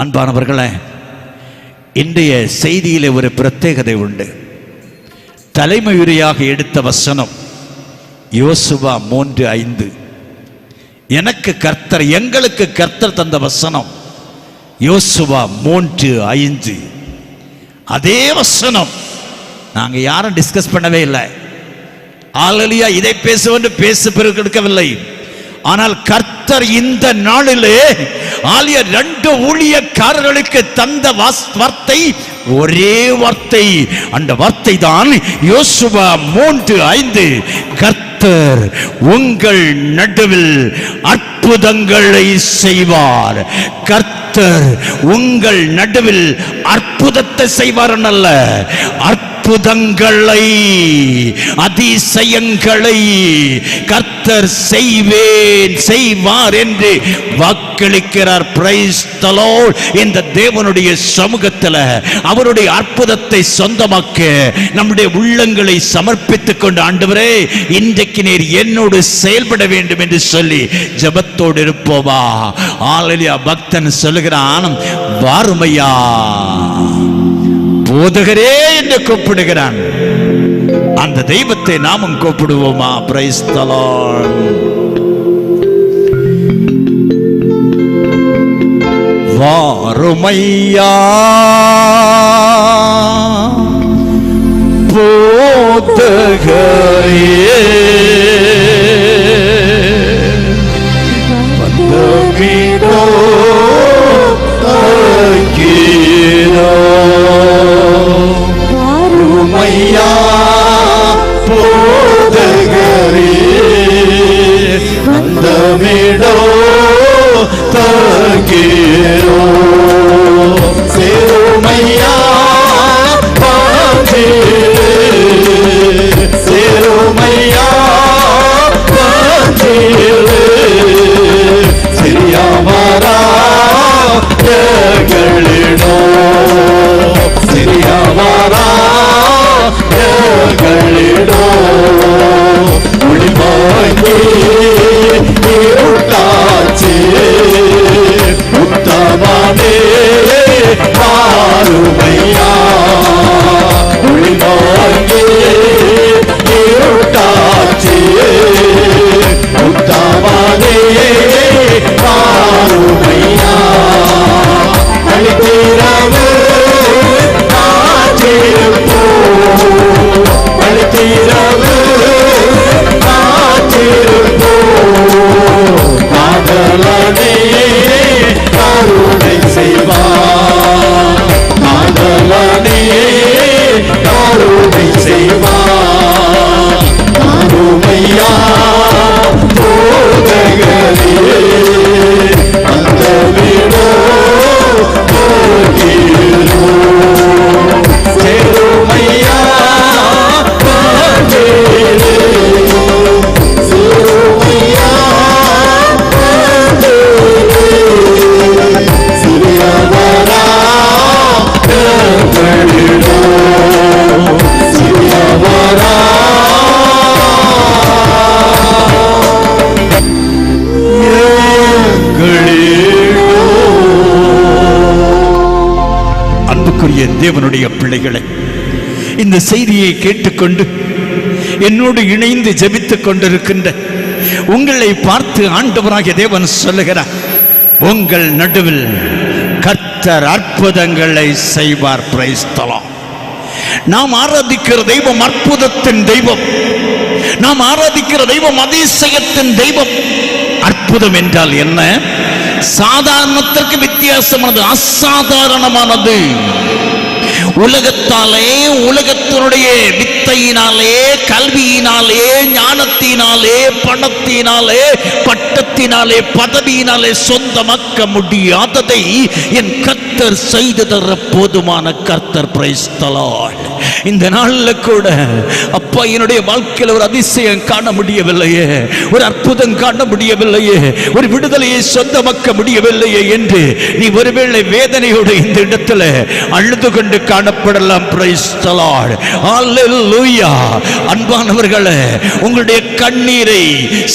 அன்பானவர்களே, இன்றைய செய்தியிலே ஒரு பிரத்யேகதை உண்டு. தலைமையுரையாக எடுத்த வசனம் யோசுவா 3:5. எங்களுக்கு கர்த்தர் தந்த வசனம் யோசுவா 3:5. அதே வசனம் நாங்க யாரும் டிஸ்கஸ் பண்ணவே இல்லை. ஹல்லேலூயா. இதை பேசுவது பிறகு எடுக்கவில்லை. ஆனால் கர்த்தர் இந்த நாளிலே 2 ஊழியக்காரர்களுக்கு தந்த வார்த்தை ஒரே வார்த்தை. அந்த வார்த்தை தான் யோசுவா 3:5. கர்த்தர் உங்கள் நடுவில் அற்புதங்களை செய்வார். கர்த்தர் உங்கள் நடுவில் அற்புதத்தை செய்வார் அல்ல, அற்புதங்களை, அதிசயங்களை கர்த்தர் செய்வார் என்று வாக்களிக்கிறார். Price the Lord. இந்த தேவனுடைய சமூகத்தில் அவருடைய அற்புதத்தை சொந்தமாக்க நம்முடைய உள்ளங்களை சமர்ப்பித்துக் கொண்டு, ஆண்டவரே இன்றைக்கு நீர் என்னோடு செயல்பட வேண்டும் என்று சொல்லி ஜெபத்தோடு இருப்போமா? ஹல்லேலூயா. பக்தன் சொல்லுகிறான், வாருமையா போதகரே என்று கூப்பிடுகிறான். அந்த தெய்வத்தை நாமும் கூப்பிடுவோமா? Price the Lord. வாருமையா போதகரே, வந்தமிடோ வாருமையா போதகரே, வந்தமிடோ தகீரோ, சேருமையா பாதிலே, சேருமையா பாதிலே, சிரியாமரா களிடோ, சிரியாமரா களிடோ, ஒளிவாங்கி இருட்டாச்சி உத்தமனே வாருமையா, ஒளிவாங்கி இருட்டாச்சி உத்தமனே வாருமையா, அளித்தீரவு காற்றிருப்போ, அளித்தீரவு காற்றிருப்போ, காதலனே கருணை செய்வார், காதலனே கருணை செய்வார், அருமையா போதகரே, அந்த வீடோ போகிறோ, சேருமையா பாதிலே, சேருமையா பாதிலே, சிறியவரா களிடோ, சிறியவரா களிடோ. அன்புக்குரிய தேவனுடைய பிள்ளைகளை, இந்த செய்தியை கேட்டுக்கொண்டு என்னோடு இணைந்து ஜெபித்துக் கொண்டிருக்கின்ற உங்களை பார்த்து ஆண்டவராகிய தேவன் சொல்லுகிறார், உங்கள் நடுவில் கர்த்தர் அற்புதங்களை செய்வார். Price the Lord. நாம் ஆராதிக்கிற தெய்வம் அற்புதத்தின் தெய்வம். நாம் ஆராதிக்கிற தெய்வம் அதிசயத்தின் தெய்வம். அற்புதம் என்றால் என்ன? சாதாரணத்திற்கு வித்தியாசமானது, அசாதாரணமானது. உலகத்தாலே, உலகத்தினுடைய வித்தையினாலே, கல்வியினாலே, ஞானத்தினாலே, பணத்தினாலே, பட்டத்தினாலே, பதவியினாலே சொந்தமாக்க முடியாததை என் கர்த்தர் செய்து தர போதுமான கர்த்தர். Price the Lord. இந்த நாள்ல கூட அப்பா என்னுடைய வாழ்க்கையில் ஒரு அதிசயம் காண முடியவில்லையே, ஒரு அற்புதம் காண முடியவில்லையே, ஒரு விடுதலையை சொந்தமாக்க முடியவில்லையே என்று நீ ஒருவேளை வேதனையோடு இந்த இடத்துல அழுது கொண்டு காணப்படலாம். பிரைஸ் தி லார்ட், ஹல்லேலூயா. அன்பானவர்களே, உங்களுடைய கண்ணீரை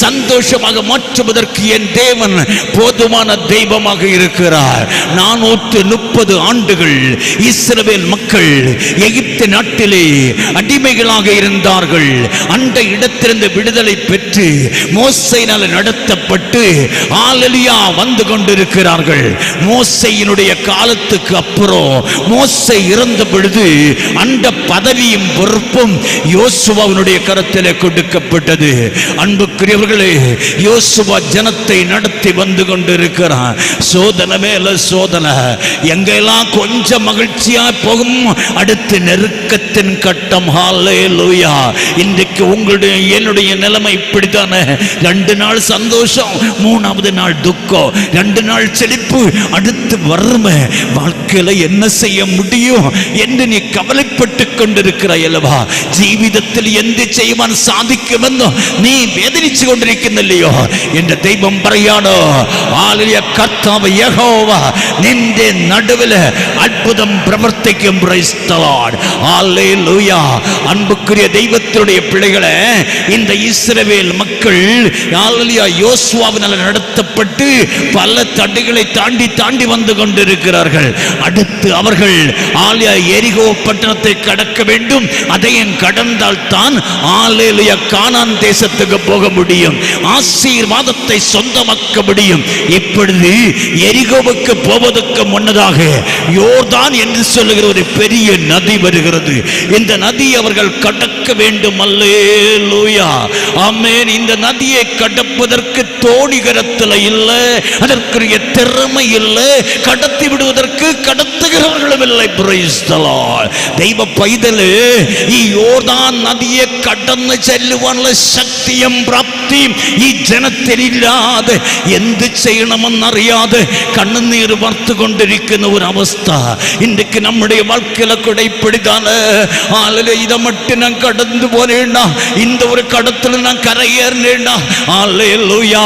சந்தோஷமாக மாற்றுவதற்கு என் தேவன் போதுமான தெய்வமாக இருக்கிறார். 430 ஆண்டுகள் இஸ்ரவேல் மக்கள் எகிப்து நாட்டிலே அடிமைகளாக இருந்தார்கள். அந்த இடத்திலிருந்து விடுதலை பெற்று மோசேயினால் நடத்தப்பட்டு ஹல்லேலூயா வந்து கொண்டிருக்கிறார்கள். மோசேயினுடைய காலத்துக்கு அப்புறம் மோசே இறந்த பொழுது அந்த பதவியும் பொறுப்பும் யோசுவாவினுடைய கரத்திலே கொடுக்கப்பட்டது. அன்புக்குரியவர்களே, யோசுவா ஜனத்தை நடத்தி வந்து கொண்டிருக்கிறார். சோதனை மேல சோதனை, எங்கெல்லாம் கொஞ்சம் மகிழ்ச்சியா போகும், அடுத்து நெருக்கத்தின் கட்டம். ஹல்லேலூயா. இன்றைக்கு உங்களுடைய என்னுடைய நிலைமை இப்படித்தானே. 2 நாள் சந்தோஷம், 3வது நாள் துக்கம், 2 நாள் செழிப்பு, அடுத்து வறுமை. வாழ்க்கையில என்ன செய்ய முடியும் என்று நீ கவலைப்பட்டு கொண்டிருக்கிறாய் அல்லவா? ஜீவிதத்தில் எந்த செய்வான் சாதிக்கும் நீ வேதனிச்சு கொண்டிருக்கின்றையோ என்ற தெய்வம் பறையானோ. ஹல்லேலூயா. கர்த்தாவே யெகோவா நின்ற நடுவில் அற்புதம் பிரவர்த்திக்கும். பிரைஸ் தி லார்ட், ஹல்லேலூயா. அன்புக்குரிய தெய்வத்தினுடைய பிள்ளைகளே, இந்த இஸ்ரவேல் மக்கள் ஹல்லேலூயா யோசுவாவினால் நடத்தப்பட்டு பல தடைகளை தாண்டி தாண்டி வந்து கொண்டிருக்கிறார்கள். அடுத்து அவர்கள் ஹல்லேலூயா எரிகோ பட்டணத்தை கடக்க வேண்டும். அதையும் கடந்தால் தான் ஹல்லேலூயா கானான் தேசத்துக்கு போக முடியும், ஆசீர்வாதத்தை சொந்தமாக்க முடியும். இப்பொழுது எரிகோவுக்கு போவதற்கு முன்னதாக யோர்தான் என்று சொல்லுகிற ஒரு பெரிய நதி வருகிறது. இந்த நதி அவர்கள் கடக்க வேண்டும். அல்லேலூயா, ஆமென். இந்த நதியை கடப்பதற்கு தோணிகரத்தில் இல்லை, அதற்குரிய திறமை இல்லை, கடத்தி விடுவதற்கு கடத்துகிறவர்களும் இல்லை. Price the Lord. தெய்வ பைதலே, ഈ യോർദാൻ നദിയെ കടന്ന് ചെല്ലുവാനുള്ള ശക്തിയും പ്രാപ്തിയും ഈ ജനത്തിനില്ലാതെ എന്ത് ചെയ്യണമെന്നറിയാതെ കണ്ണുനീർ വാർത്തുകൊണ്ടിരിക്കുന്ന ഒരു അവസ്ഥ ഇன்றைக்கு நம்முடைய வாழ்க்கையில கூட இப்படித்தானே. இதை மட்டும் நான் கடந்து போனேன்னா, இந்த ஒரு கடத்துல நான் கரையேறினேன்னா, ஹல்லேலூயா,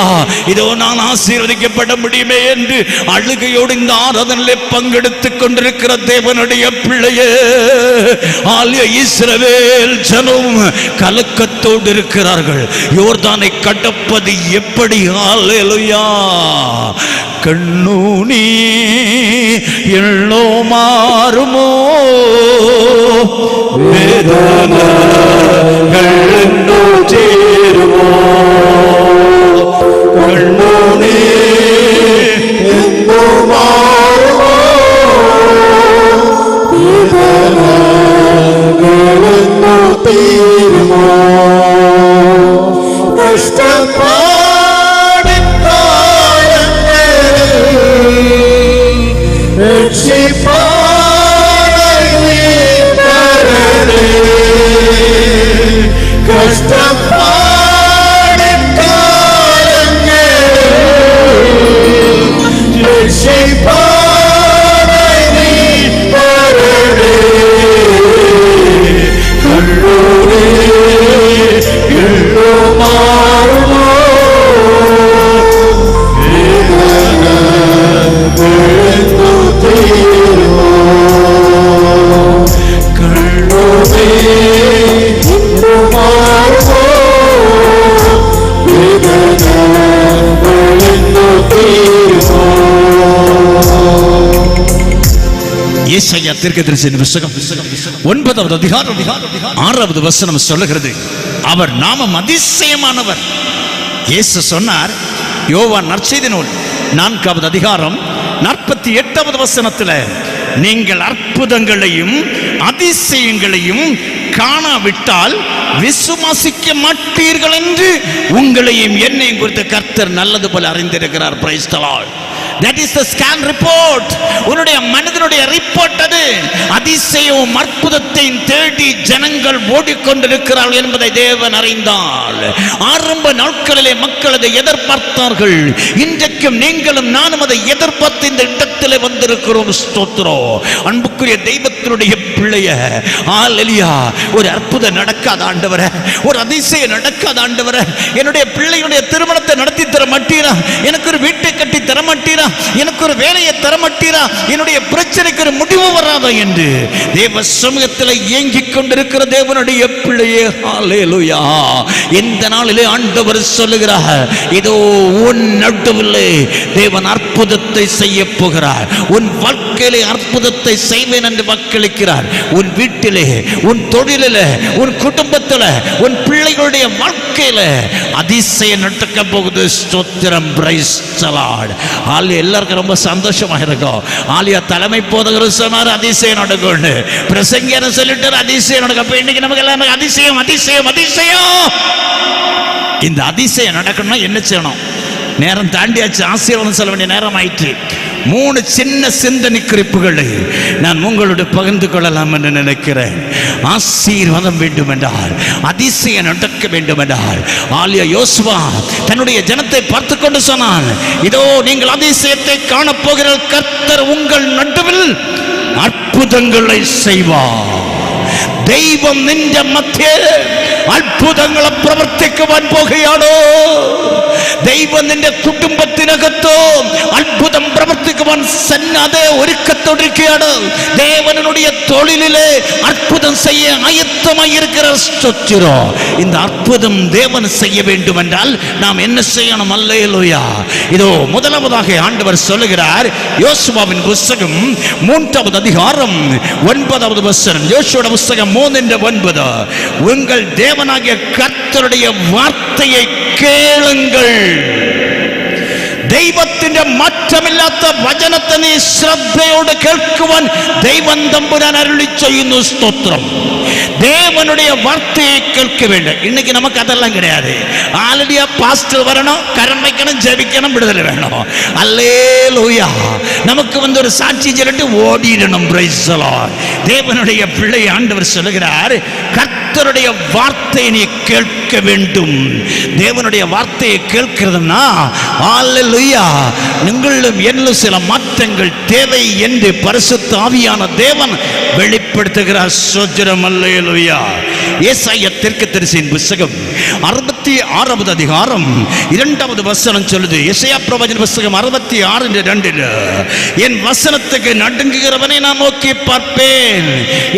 இதோ நான் ஆசீர்வதிக்கப்பட முடியுமே என்று அழுகையோடு இந்த ஆராதனையிலே பங்கெடுத்துக் கொண்டிருக்கிற தேவனுடைய பிள்ளையே, இஸ்ரவேல் ஜனம் கலக்கத்தோடு இருக்கிறார்கள். யோர்தானை கடப்பது எப்படி? ஹல்லேலூயா. கண்ணூனி எள்ளோ மாறுமோ, வேதனைகள் சேருமோ, கண்ணூனி எள்ளோ மாறுமோ, தீருமோ, கஷ்டப்பாடின் காலங்களில் ரட்சிப்பானை தரவே, கஷ்டப்பாடின் காலங்களில் ரட்சிப்பானை தரவே, எள்ளோ மாறுமோ, தீருமோ, கண்ணோவே எள்ளோ மாறுமோ, தீருமோ. ஏசாயா தீர்க்கதரிசியின் புத்தகம் 9வது அதிகாரம் 6வது வசனம் சொல்லுகிறது, அவர் நாமம் அதிசயமானவர். இயேசு சொன்னார், யோவான் நற்செய்தி நூல் 4வது அதிகாரம் 48வது வசனத்தில், நீங்கள் அற்புதங்களையும் அதிசயங்களையும் காணாவிட்டால் விசுவாசிக்க மாட்டீர்கள் என்று உங்களையும் என்னையும் குறித்து கர்த்தர் நல்லது போல அறிந்திருக்கிறார். Price the Lord. That is the scan report. உன்னுடைய மனதினுடைய ரிப்போர்ட் அது. அதிசயம் அற்புதத்தையும் தேடி ஜனங்கள் ஓடிக்கொண்டிருக்கிறார்கள் என்பதை தேவன் அறிந்தார். ஆரம்ப நாட்களிலே மக்கள் அதை எதிர்பார்த்தார்கள். இன்றைக்கும் நீங்களும் நானும் அதை எதிர்பார்த்து இந்த இடத்திலே வந்திருக்கிறோம். ஸ்தோத்திரம். அன்புக்குரிய தெய்வத்தினுடைய பிள்ளைய ஹல்லேலூயா ஒரு அற்புதம் நடக்காத ஆண்டவரே, ஒரு அதிசயம் நடக்காத ஆண்டவரே, என்னுடைய பிள்ளையுடைய திருமணத்தை நடத்தி தர மாட்டீரா, எனக்கு ஒரு வீட்டை கட்டி தர மாட்டீரா, எனக்கு ஒரு வேலையை தர மாட்டீரா, என்னுடைய பிரச்சனைக்கு ஒரு முடிவு வராதா என்று தேவ சமூகத்தில் ஏங்கிக் கொண்டிருக்கிற தேவனுடைய பிள்ளையே ஹல்லேலூயா, இந்த நாளிலே ஆண்டவர் சொல்லுகிறார், இதோ உன் நடுவிலே தேவன் அற்புதத்தை செய்ய போகிறார், உன் வாழ்க்கையிலே அற்புதத்தை செய்வேன் என்று வாக்களிக்கிறார். உன் வீட்டிலே, உன் தொழிலிலே, உன் குடும்பத்தில், உன் பிள்ளைகளுடைய வாழ்க்கையில அதிசயம் நடக்க போகுது. ஸ்தோத்திரம், பிரைஸ் தி லார்ட். எல்லாருக்கும் ரொம்ப சந்தோஷமா இருக்கும். ஆலியா தலைமை போதகர் சொன்னார் அதிசயம் நடக்கும், பிரசங்கர் சொல்லிட்டு அதிசயம் நடக்கும். அப்ப இன்னைக்கு நமக்கு எல்லாம் அதிசயம் அதிசயம் அதிசயம். இந்த அதிசயம் நடக்கணும்னா என்ன செய்யணும்? நேரம் தாண்டியாச்சு, ஆசீர்வாதம் சொல்ல வேண்டிய நேரம் ஆயிற்று. 3 சின்ன சிந்தனை குறிப்புகளை நான் உங்களோடு பகிர்ந்து கொள்ளலாம் என்று நினைக்கிறேன். ஆசீர்வாதம் வேண்டும் என்றால், அதிசயம் நடக்க வேண்டும் என்றால், ஆலியா யோசுவா தன்னுடைய ஜனத்தை பார்த்து கொண்டு சொன்னான், இதோ நீங்கள் அதிசயத்தை காணப்போகிற கர்த்தர் உங்கள் நடுவில் அற்புதங்களை செய்வார். தெய்வம் நின்ற மத்தியே അത്ഭുതങ്ങളെ പ്രവർത്തിക്കുവാൻ പോകുകയാണോ? ദൈവം നിന്റെ കുടുംബത്തിനകത്തോ അത്ഭുതം പ്രവർത്തിക്കുവാൻ സന്നദ്ധ ഒരുക്കത്തോടിരിക്കുകയാണ്. தேவனுடைய தொழிலிலே அற்புதம் செய்ய ஆயத்தமாய் இருக்கிற ஸ்தோத்திரோ. இந்த அற்புதம் தேவன் செய்ய வேண்டும் என்றால் நாம் என்ன செய்யணும்? அல்லேலூயா. இதோ முதலாவதாக ஆண்டவர் சொல்லுகிறார், யோசுவாவின் புத்தகம் 3வது அதிகாரம் 9வது வசனம். யோசுவா புத்தகம் 3:9. உங்கள் தேவனாகிய கர்த்தருடைய வார்த்தையை கேளுங்கள். ദൈവത്തിന്റെ മാറ്റമില്ലാത്ത വചനത്തെ നീ ശ്രദ്ധയോടെ കേൾക്കുവാൻ ദൈവം തമ്പുരാൻ അരുളി ചെയ്യുന്നു. സ്തോത്രം. தேவனுடைய வார்த்தையை கேட்க வேண்டும். இன்னைக்கு நமக்கு அதெல்லாம் கிடையாது. ஆல்ரெடியா பாஸ்டர் வரணும், கரம் வைக்கணும், ஜெபிக்கணும், விடுதலை வேணும். அல்லேலூயா. நமக்கு ஒரு சாட்சி சொல்லிட்டு ஓடிடணும். Price the Lord. தேவனுடைய பிள்ளை ஆண்டவர் சொல்லுகிறார், கர்த்தருடைய வார்த்தையை நீ கேட்க வேண்டும். தேவனுடைய வார்த்தையை கேட்கிறதுனா அல்லேலூயா, நீங்களும் என்னும் சில மாற்றங்கள் தேவை என்று பரிசுத்த ஆவியான தேவன் வெளிப்படுத்துகிறார். ஸ்தோத்திரம். அல்லேலூயா. ஏசாயா தீர்க்கதரிசியின் புத்தகம் 66வது அதிகாரம் 2வது வசனம் சொல்லுது. ஏசாயா பிரவாதியின் புத்தகம் 66:2. என் வசனத்துக்கு நடுங்குகிறவனை நான் நோக்கி பார்ப்பேன்,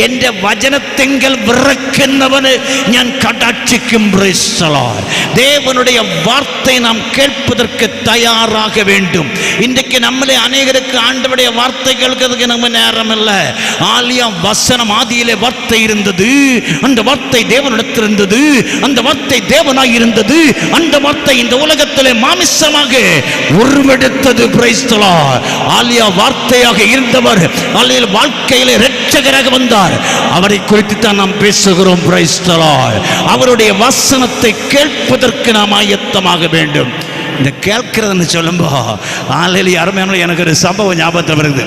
என்ற வசனத்திங்கள் விറക്കുന്നവനെ ഞാൻ കടാക്ഷിക്കും. Praise the Lord. தேவனுடைய வார்த்தை நாம் கேட்பதற்கு தயாராக வேண்டும். இன்றைக்கு நம்மளே அநேகருக்கு ஆண்டவருடைய வார்த்தை கேட்கிறதுக்கு நம்ம நேரம் இல்லை. ஆலியா வசனம், ஆதியிலே வார்த்தை இருந்தது, அந்த வார்த்தை தேவனிடத்தில் இருந்தது, அந்த வார்த்தை தேவனாய் இருந்தது, அந்த வார்த்தை இந்த உலகத்திலே மாமிசமாக உருவெடுத்தது. Price the Lord. ஆலியா வார்த்தையாக இருந்தவர், ஆலியா வாழ்க்கையிலே இரட்சகராக வந்தார். அவரை குறித்து தான் நாம் பேசுகிறோம். Price the Lord. அவருடைய வசனத்தை கேட்பதற்கு நாம் ஆயத்தமாக வேண்டும். இந்த கேட்கிறதுன்னு சொல்லும்போ ஆலையில் அருமையான எனக்கு ஒரு சம்பவம் ஞாபகத்தில் வருது.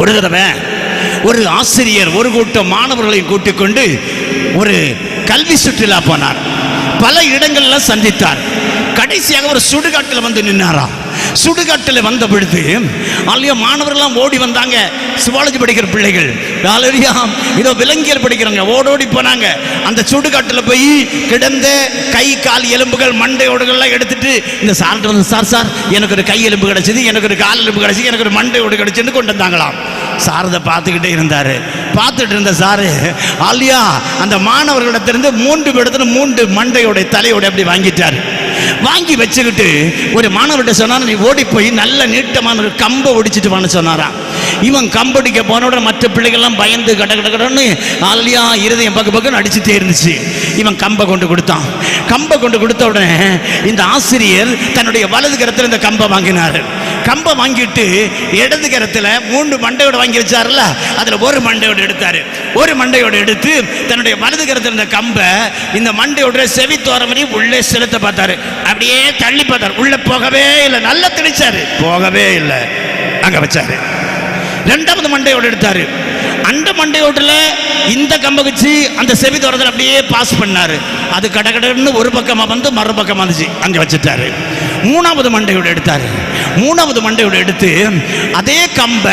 ஒரு தடவை ஒரு ஆசிரியர் ஒரு கூட்டம் மாணவர்களையும் கூட்டிக் கொண்டு ஒரு கல்வி சுற்றுலா போனார். பல இடங்கள்ல சந்தித்தார். கடைசியாக ஒரு சுடுகாட்டில் வந்து நின்னாராம். சுடுகாட்டில் வந்த பொழுது ஆலியா மாணவர்கள்லாம் ஓடி வந்தாங்க. சுவாலஜி படிக்கிற பிள்ளைகள், இதோ விலங்கியல் படிக்கிறவங்க ஓடோடி போனாங்க. அந்த சுடுகாட்டில் போய் கிடந்த கை கால் எலும்புகள் மண்டையோடுகள்லாம் எடுத்துட்டு இந்த சார்ட்ட வந்து, சார் எனக்கு ஒரு கை எலும்பு கிடைச்சது, எனக்கு ஒரு கால் எலும்பு கிடைச்சது, எனக்கு ஒரு மண்டையோடு கிடைச்சுன்னு கொண்டு வந்தாங்களாம். சாரதை பார்த்துக்கிட்டே இருந்தாரு. பார்த்துட்டு இருந்த சாரு ஆலியா அந்த மாணவர்களிடத்திலிருந்து 3 இடத்துல 3 மண்டையோட தலையோட அப்படி வாங்கிட்டாரு. வாங்கி வச்சுக்கிட்டு ஒரு மாணவர்கிட்ட சொன்னார், நீ ஓடி போய் நல்ல நீட்டமான ஒரு கம்பை ஒடிச்சிட்டு வான்னு சொன்னாராம். இவன் கம்படிக்க போன உடனே மற்ற பிள்ளைகள்லாம் பயந்து கடன்னு ஆலியா இருதயம் பக்கம் அடிச்சுட்டே இருந்துச்சு. இவன் கம்பை கொண்டு கொடுத்தான். கம்பை கொண்டு கொடுத்த உடனே இந்த ஆசிரியர் தன்னுடைய வலது கரத்தில் இந்த கம்பை வாங்கினார். கம்பை வாங்கிட்டு இடது கரத்தில் 3 மண்டையோட வாங்கி வச்சார்ல, அதில் ஒரு மண்டையோடு எடுத்தாரு. ஒரு மண்டையோடு எடுத்து தன்னுடைய வலது கரத்தில் இருந்த கம்பை இந்த மண்டையோட செவித்தோரமணி உள்ளே செலுத்த பார்த்தாரு. அப்படியே தள்ளி பார்த்தாரு, உள்ள போகவே இல்லை. நல்லா திணிச்சாரு, போகவே இல்லை. அங்க வச்சாரு. 2வது மண்டையோடு எடுத்தாரு. அந்த மண்டையோட்டுல இந்த கம்பை வச்சு அந்த செவி தோரத்தில் அப்படியே பாஸ் பண்ணாரு. அது கடகடன்னு ஒரு பக்கமா வந்து மறுபக்கமா வந்துச்சு, அங்க வச்சுட்டாரு. 3வது மண்டையோடு எடுத்தாரு. 3வது மண்டையோடு எடுத்து அதே கம்ப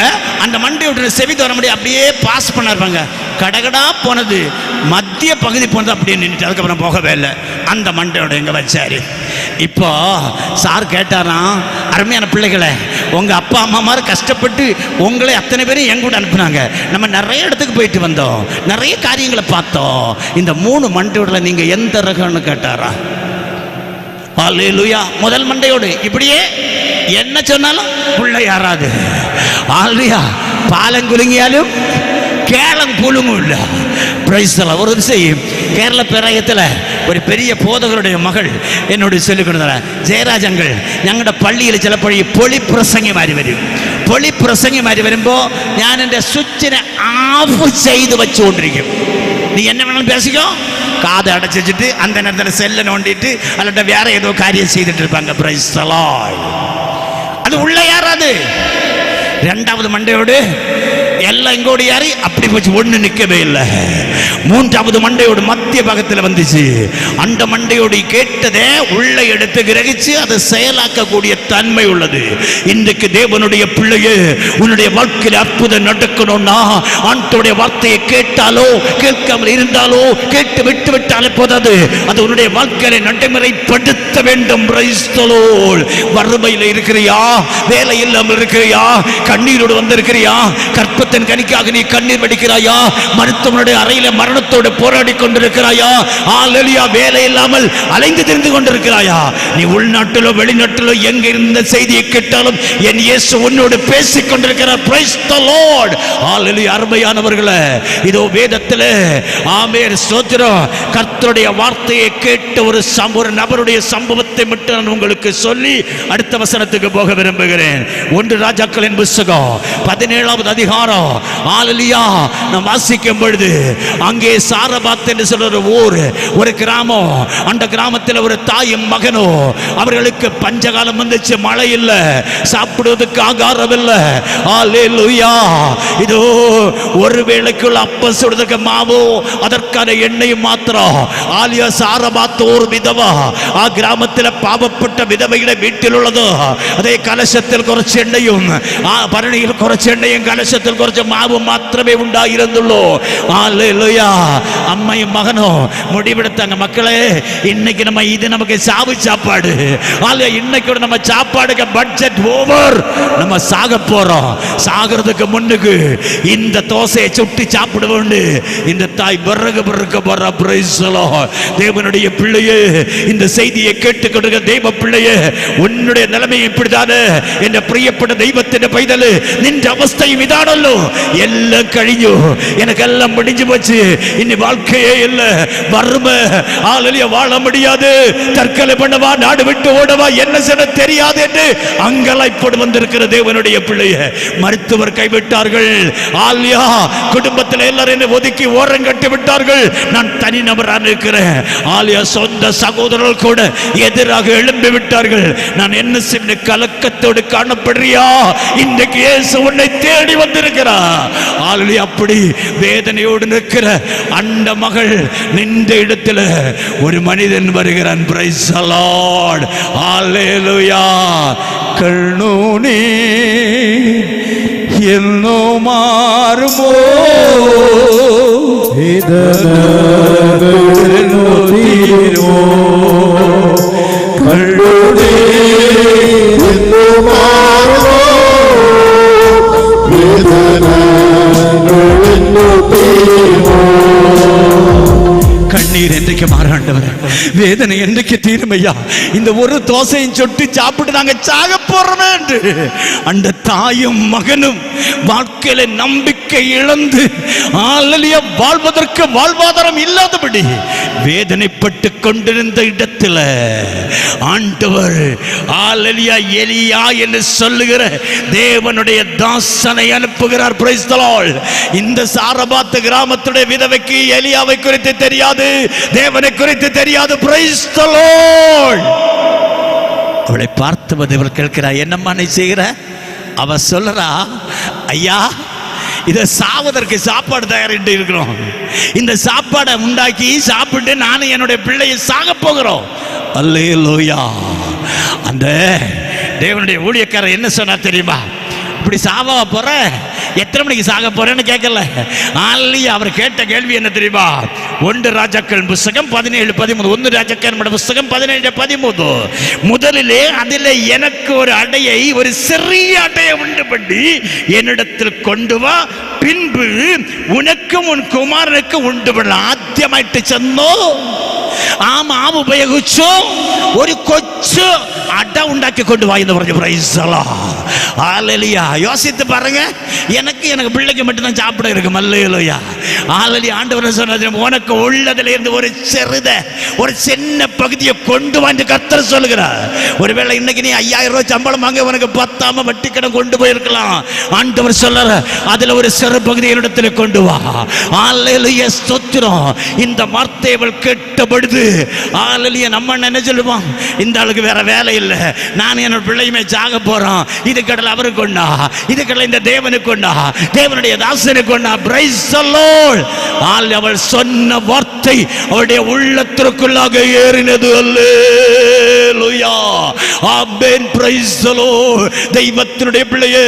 அந்த மண்டையோட செவி தர முடியும் அப்படியே பாஸ் பண்ணாருப்பாங்க. கடகடா போனது, மத்திய பகுதி போனது, அப்படியே நின்றுட்டு அதுக்கப்புறம் போகவே இல்லை. அந்த மண்டையோட எங்க வச்சாரு. இப்போ சார் கேட்டாராம், அருமையான பிள்ளைகளை, உங்க அப்பா அம்மா மாதிரி கஷ்டப்பட்டு உங்களை அத்தனை பேரும் என் கூட அனுப்புனாங்க. நம்ம நிறைய இடத்துக்கு போயிட்டு வந்தோம், நிறைய காரியங்களை பார்த்தோம். இந்த 3 மண்டையோட நீங்க எந்த ரகம்னு கேட்டாரா? அல்லேலூயா. முதல் மண்டையோடு இப்படியே என்ன சொன்னாலும் புள்ள யாராது. அல்லேலூயா. பாலங்குலுங்கியாலும் கேளம் புழுங்கும் இல்லை. ஒரு விஷயம், கேரள பேராயத்தில் ஒரு பெரிய போதகருடைய மகள் என்னோட சொல்லிக் கொடுத்தார, ஜெயராஜங்கள் ഞങ്ങളുടെ പള്ളിയിൽ ചിലപ്പോൾ ഈ പൊളി പ്രസംഗിമാർ വരും. പൊളി പ്രസംഗിമാർ വരുമ്പോൾ ഞാൻ എൻ്റെ സ്വിച്ചിനെ ആഫ് ചെയ്ത് വെച്ചുകൊണ്ടിരിക്കും. நீ என்ன வேணாலும் பேசிக்கோ, காதை அடைச்சி வச்சுட்டு அந்த நேரத்தில் செல்லை நோண்டிட்டு அல்லட்ட வேற ஏதோ காரியம் செய்துட்டு இருப்பாங்க. Price the Lord. அது உள்ள யாராது. இரண்டாவது மண்டையோடு எல்லாம் இங்கோடு யாரி அப்படி போச்சு, ஒண்ணு நிற்கவே இல்லை. மூன்றாவது மண்டையோடு மத்திய பாகத்தில் வந்துச்சு. அந்த மண்டையோடு கேட்டதே உள்ள எடுத்து கிரகிச்சு அதை செயலாக்கக்கூடிய தன்மை உள்ளது. இன்றைக்கு தேவனுடைய பிள்ளையே, உன்னுடைய வாழ்க்கையில் அற்புதம் நடக்கணும்னா ஆண்டவருடைய வார்த்தையை கேட்டாலோ கேட்காமல் இருந்தாலோ கேட்டு விட்டு விட்டாலே போதாது, அது உன்னுடைய வாழ்க்கையை நடைமுறைப்படுத்த வேண்டும். வறுமையில் இருக்கிறியா, வேலை இல்லாமல் இருக்கிறியா, கண்ணீரோடு வந்திருக்கிறியா, கற்பத்தின் கனிக்காக நீ கண்ணீர் வடிக்கிறாயா, மருத்துவனுடைய அறையில மரணத்தோடு போராடி கொண்டிருக்கிறாயா, அல்லேலூயா, வேலை இல்லாமல் அலைந்து திரிந்து கொண்டிருக்கிறாயா, நீ உள்நாட்டிலோ வெளிநாட்டிலோ எங்க இருந்த செய்தியை கேட்டாலும் என் இயேசு உன்னோடு பேசிக் கொண்டிருக்கிறார். Praise the lord. அல்லேலூயா. அருமையானவர்களே, இதோ வேதத்திலே ஆமென் ஸ்தோத்திரம், கர்த்தருடைய வார்த்தையை கேட்ட ஒரு நபருடைய சம்பவத்தை மட்டும் நான் உங்களுக்கு சொல்லி அடுத்த வசனத்துக்கு போக விரும்புகிறேன். 1 ராஜாக்களின் புத்தகம் 17வது அதிகாரம். அல்லேலூயா. நாம் வாசிக்கும் பொழுது அங்கே சாரபாத் என்று சொல்ற ஒரு ஊர், ஒரு கிராமம். அந்த கிராமத்தில் ஒரு தாயும் மகனும், அவர்களுக்கு பஞ்சகாலம் வந்துச்சு, மழை இல்லை, சாப்பிடுவதற்கு ஆகாரம் இல்லை. அல்லேலூயா. இதோ ஒரு வேளைக்குள்ள அப்பம் சுடுறதுக்கு மாவு, அதற்கான எண்ணெயும் மாத்திரம். ஆலியா சாரபாத் ஒரு விதவா, ஆ கிராமத்தில் பாவப்பட்ட விதவைகளை வீட்டில் உள்ளதோ அதே கலசத்தில் കുറച്ച് എണ്ണയും ഭരണിയിൽ കുറച്ച് എണ്ണയും കലശത്തിൽ കുറച്ച് മാവ് മാത്രമേ ഉണ്ടായിരുന്നുള്ളൂ. அல்லேலூயா. அம்மையும் மகனும் முடிவெடுத்தாங்க, மக்களே இன்னைக்கு நம்ம இது நமக்கு சாவு சாப்பாடு, இன்னைக்கு நம்ம சாப்பாடுக்கு பட்ஜெட் ஓவர், நம்ம சாக போறோம், சாகிறதுக்கு முன்னுக்கு இந்த தோசையை சுட்டி சாப்பிடுவோம். இந்த தாய் பிறகு போற. Price the Lord. தேவனுடைய பிள்ளையே, இந்த செய்தியை கேட்டுக்கொண்டிருக்கிற தெய்வ பிள்ளையே, உன்னுடைய நிலைமை இப்படிதானே என்ற പ്രിയപ്പെട്ട ദൈവത്തിന്റെ പൈതല്, നിന്റെ അവസ്ഥയും ഇതാണല്ലോ. എല്ലാം കഴിഞ്ഞു, എനിക്കെല്ലാം முடிஞ்சு போச்சு, இனி வாழ்க்கையே இல்ல, வறுமை, ஆளலிய வாழ முடியாது, தற்கொலை பண்ணவா, நாடு விட்டு ஓடவா, என்ன செய்ய தெரியாது என்று அங்கலாய்ப்போடு வந்திருக்கிற தேவனுடைய பிள்ளைய மருத்துவர் கைவிட்டார்கள். ஆலியா குடும்பத்தில் எல்லாரும் என்னை ஒதுக்கி ஓரம் கட்டி விட்டார்கள், நான் தனி நபராக இருக்கிறேன். ஆலியா சொந்த சகோதரர்கள் கூட எதிராக எழும்பி விட்டார்கள். நான் என்ன செய்ய கலக்கத்தோடு காணப்படுறியா? இன்றைக்கு இயேசு உன்னை தேடி வந்திருக்கிறார். ஆல்ரெடி அப்படி வேதனையோடு நிற்கிற அந்த மகள் நின்ற இடத்துல ஒரு மனிதன் வருகிறான். Price the lord. ஹalleluya. கண்ணூனே എന്നോ മാറുമോ വേദനകളെന്നോ തീരുമോ കണ്ണൂനേ എന്നോ മാറുമോ വേദനകളെന്നോ തീരുമോ. கண்ணீர் என்றைக்கு மாறாண்டவர், வேதனை என்றைக்கு தீருமையா? இந்த ஒரு தோசையும் சொட்டு சாப்பிட்டு நாங்க சாக போறோமே என்று அந்த தாயும் மகனும் வாழ்க்கையில நம்பிக்கை இழந்து அல்லேலூயா வாழ்வதற்கு வாழ்வாதாரம் இல்லாதபடி வேதனைப்பட்டு கொண்டிருந்த இடத்துல ஆண்டவர் அல்லேலூயா எலியா என்று சொல்லுகிற தேவனுடைய தாசனை அனுப்புகிறார். Price the Lord. இந்த சாரபாத் கிராமத்துடைய விதவைக்கு எலியாவை குறித்து தெரியாது, தேவனை குறித்து தெரியாது. Price the Lord. அவளை பார்த்து இவர் கேட்கிறார், என்னம்மா நீ செய்கிற? அவ சொல்றா, ஐயா இதை சாவதற்கு சாப்பாடு தயாரிட்டு இருக்கிறோம், இந்த சாப்பாடை உண்டாக்கி சாப்பிட்டு நானும் என்னுடைய பிள்ளையை சாக போகிறோம். அல்லேலூயா. அந்த தேவனுடைய ஊழியக்காரர் என்ன சொன்னா தெரியுமா? இப்படி சாவா போற, எத்தனை மணிக்கு சாக போறேன்னு கேட்கல. அவர் கேட்ட கேள்வி என்ன தெரியுமா? 1 ராஜாக்கள் புஸ்தகம் 17:13. 1 ராஜாக்கள் புஸ்தகம் 17:13. முதலிலே அதில் எனக்கு ஒரு அடையை, ஒரு சிறிய அடையை உண்டு பண்ணி என்னிடத்தில் கொண்டு வா, பின்பு ഉനക്കും ഉൻ കുമാരനക്ക് ഉണ്ട്. ആദ്യമായിട്ട് ചെന്നു ആ മാവ് ഉപയോഗിച്ചു ഒരു കൊച്ചു അട ഉണ്ടാക്കി കൊണ്ടുപോയി എന്ന് പറഞ്ഞു. Praise the Lord. ഹല്ലേലൂയ. யோசித்து பாருங்க, எனக்கு பிள்ளைக்கு மட்டும் தான் சாப்பிட இருக்கும். ஹல்லேலூயா. ஹல்லேலூயா. ஆண்டவர் சொன்னாரு, உனக்கு உள்ளதில இருந்து ஒரு ஒரு சின்ன பகுதியை கொண்டு வந்து கர்த்தர் சொல்லுகிறார். ஒருவேளை இன்னைக்கு நீ 5000 ரூபாய் சம்பளம் வாங்க உனக்கு பத்தாம வட்டி கடன் கொண்டு போயிருக்கலாம். ஆண்டவர் சொல்றாரு, அதுல ஒரு சிறு பகுதி இடத்துல கொண்டு வா. ஹல்லேலூயா. ஸ்தோத்திரம். இந்த வார்த்தையை கேட்ட பொழுது ஹல்லேலூயா, நம்ம என்ன சொல்லுவோம்? இந்த ஆளுக்கு வேற வேலை இல்லை, நான் என்னோட பிள்ளையுமே சாக போறோம், இது கடல் அவருக்கு கொண்டா, இது கடல் இந்த தேவனுக்கு கொண்டா, தேவனுடைய தாசனுக்கு கொண்டா. Price the Lord. அவள் சொன்ன வார்த்தை அவருடைய உள்ளத்திற்குள்ளாக ஏறினது. அல்லேலூயா. ஆமென். Price the Lord. ദൈവത്തിനുடைய പിള്ളയെ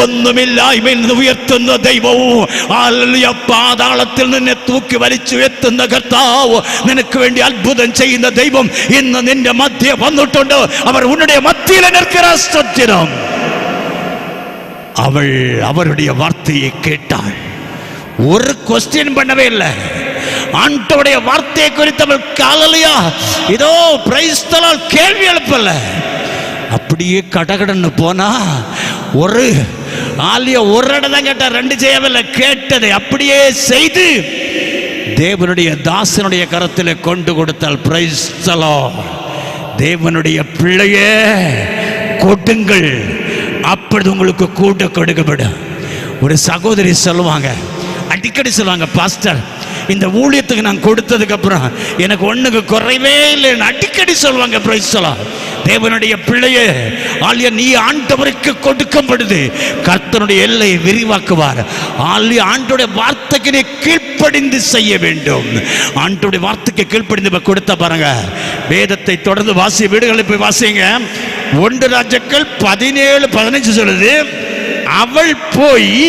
ഒന്നുമില്ലായ്മയിൽ നിന്ന് ഉയർത്തുന്ന ദൈവവും ഹല്ലേലൂയ പാതാളത്തിൽ നിന്ന് തൂക്കി വലിച്ചുയർത്തുന്ന കർത്താവ്, നിനക്ക് വേണ്ടി അത്ഭുതം ചെയ്യുന്ന ദൈവം ഇന്ന് നിന്റെ മധ്യ വന്നിട്ടുണ്ട്. അവർ ഉன்னுடைய மத்தியில் நிற்கிறார். ஸ்தோத்திரம். அவள் அவருடைய வார்த்தையை கேட்டாள். ஒரு கொஸ்டின் பண்ணவே இல்லை. ஆண்டவருடைய வார்த்தையை குறித்து அவள் ஹல்லேலூயா இதோ பிரைஸ் தி லார்ட் கேள்வி எழுப்பல. அப்படியே கடகடன்னு போனா ஒரு இடம் தான் கேட்டா, 2 செய்யவில்லை. கேட்டதை அப்படியே செய்து தேவனுடைய தாசனுடைய கரத்தில் கொண்டு கொடுத்தால். Price the Lord. தேவனுடைய பிள்ளையே கொடுங்கள், அப்பொழுது உங்களுக்கு கூட கொடுக்கப்படும். ஒரு சகோதரி சொல்லுவாங்க, அடிக்கடி சொல்லுவாங்க, பாஸ்டர் இந்த ஊழியத்துக்கு நான் கொடுத்ததுக்கு அப்புறம் எனக்கு ஒண்ணுக்கு குறைவே இல்லைன்னு அடிக்கடி சொல்லுவாங்க. Price the Lord. தேவனுடைய பிள்ளையே ஆலியா, நீ ஆண்டவருக்கு கொடுக்கப்படுது, கர்த்தருடைய எல்லையை விரிவாக்குவார். ஆலியா, ஆண்டவருடைய வார்த்தைக்கு நீ கீழ்ப்படிந்து செய்ய வேண்டும். ஆண்டவருடைய வார்த்தைக்கு கீழ்ப்படிந்து கொடுத்த பாருங்க. வேதத்தை தொடர்ந்து வாசி, வீடுகளில் போய் வாசிங்க. 1 ராஜாக்கள் 17:15 சொல்லுது, அவள் போய்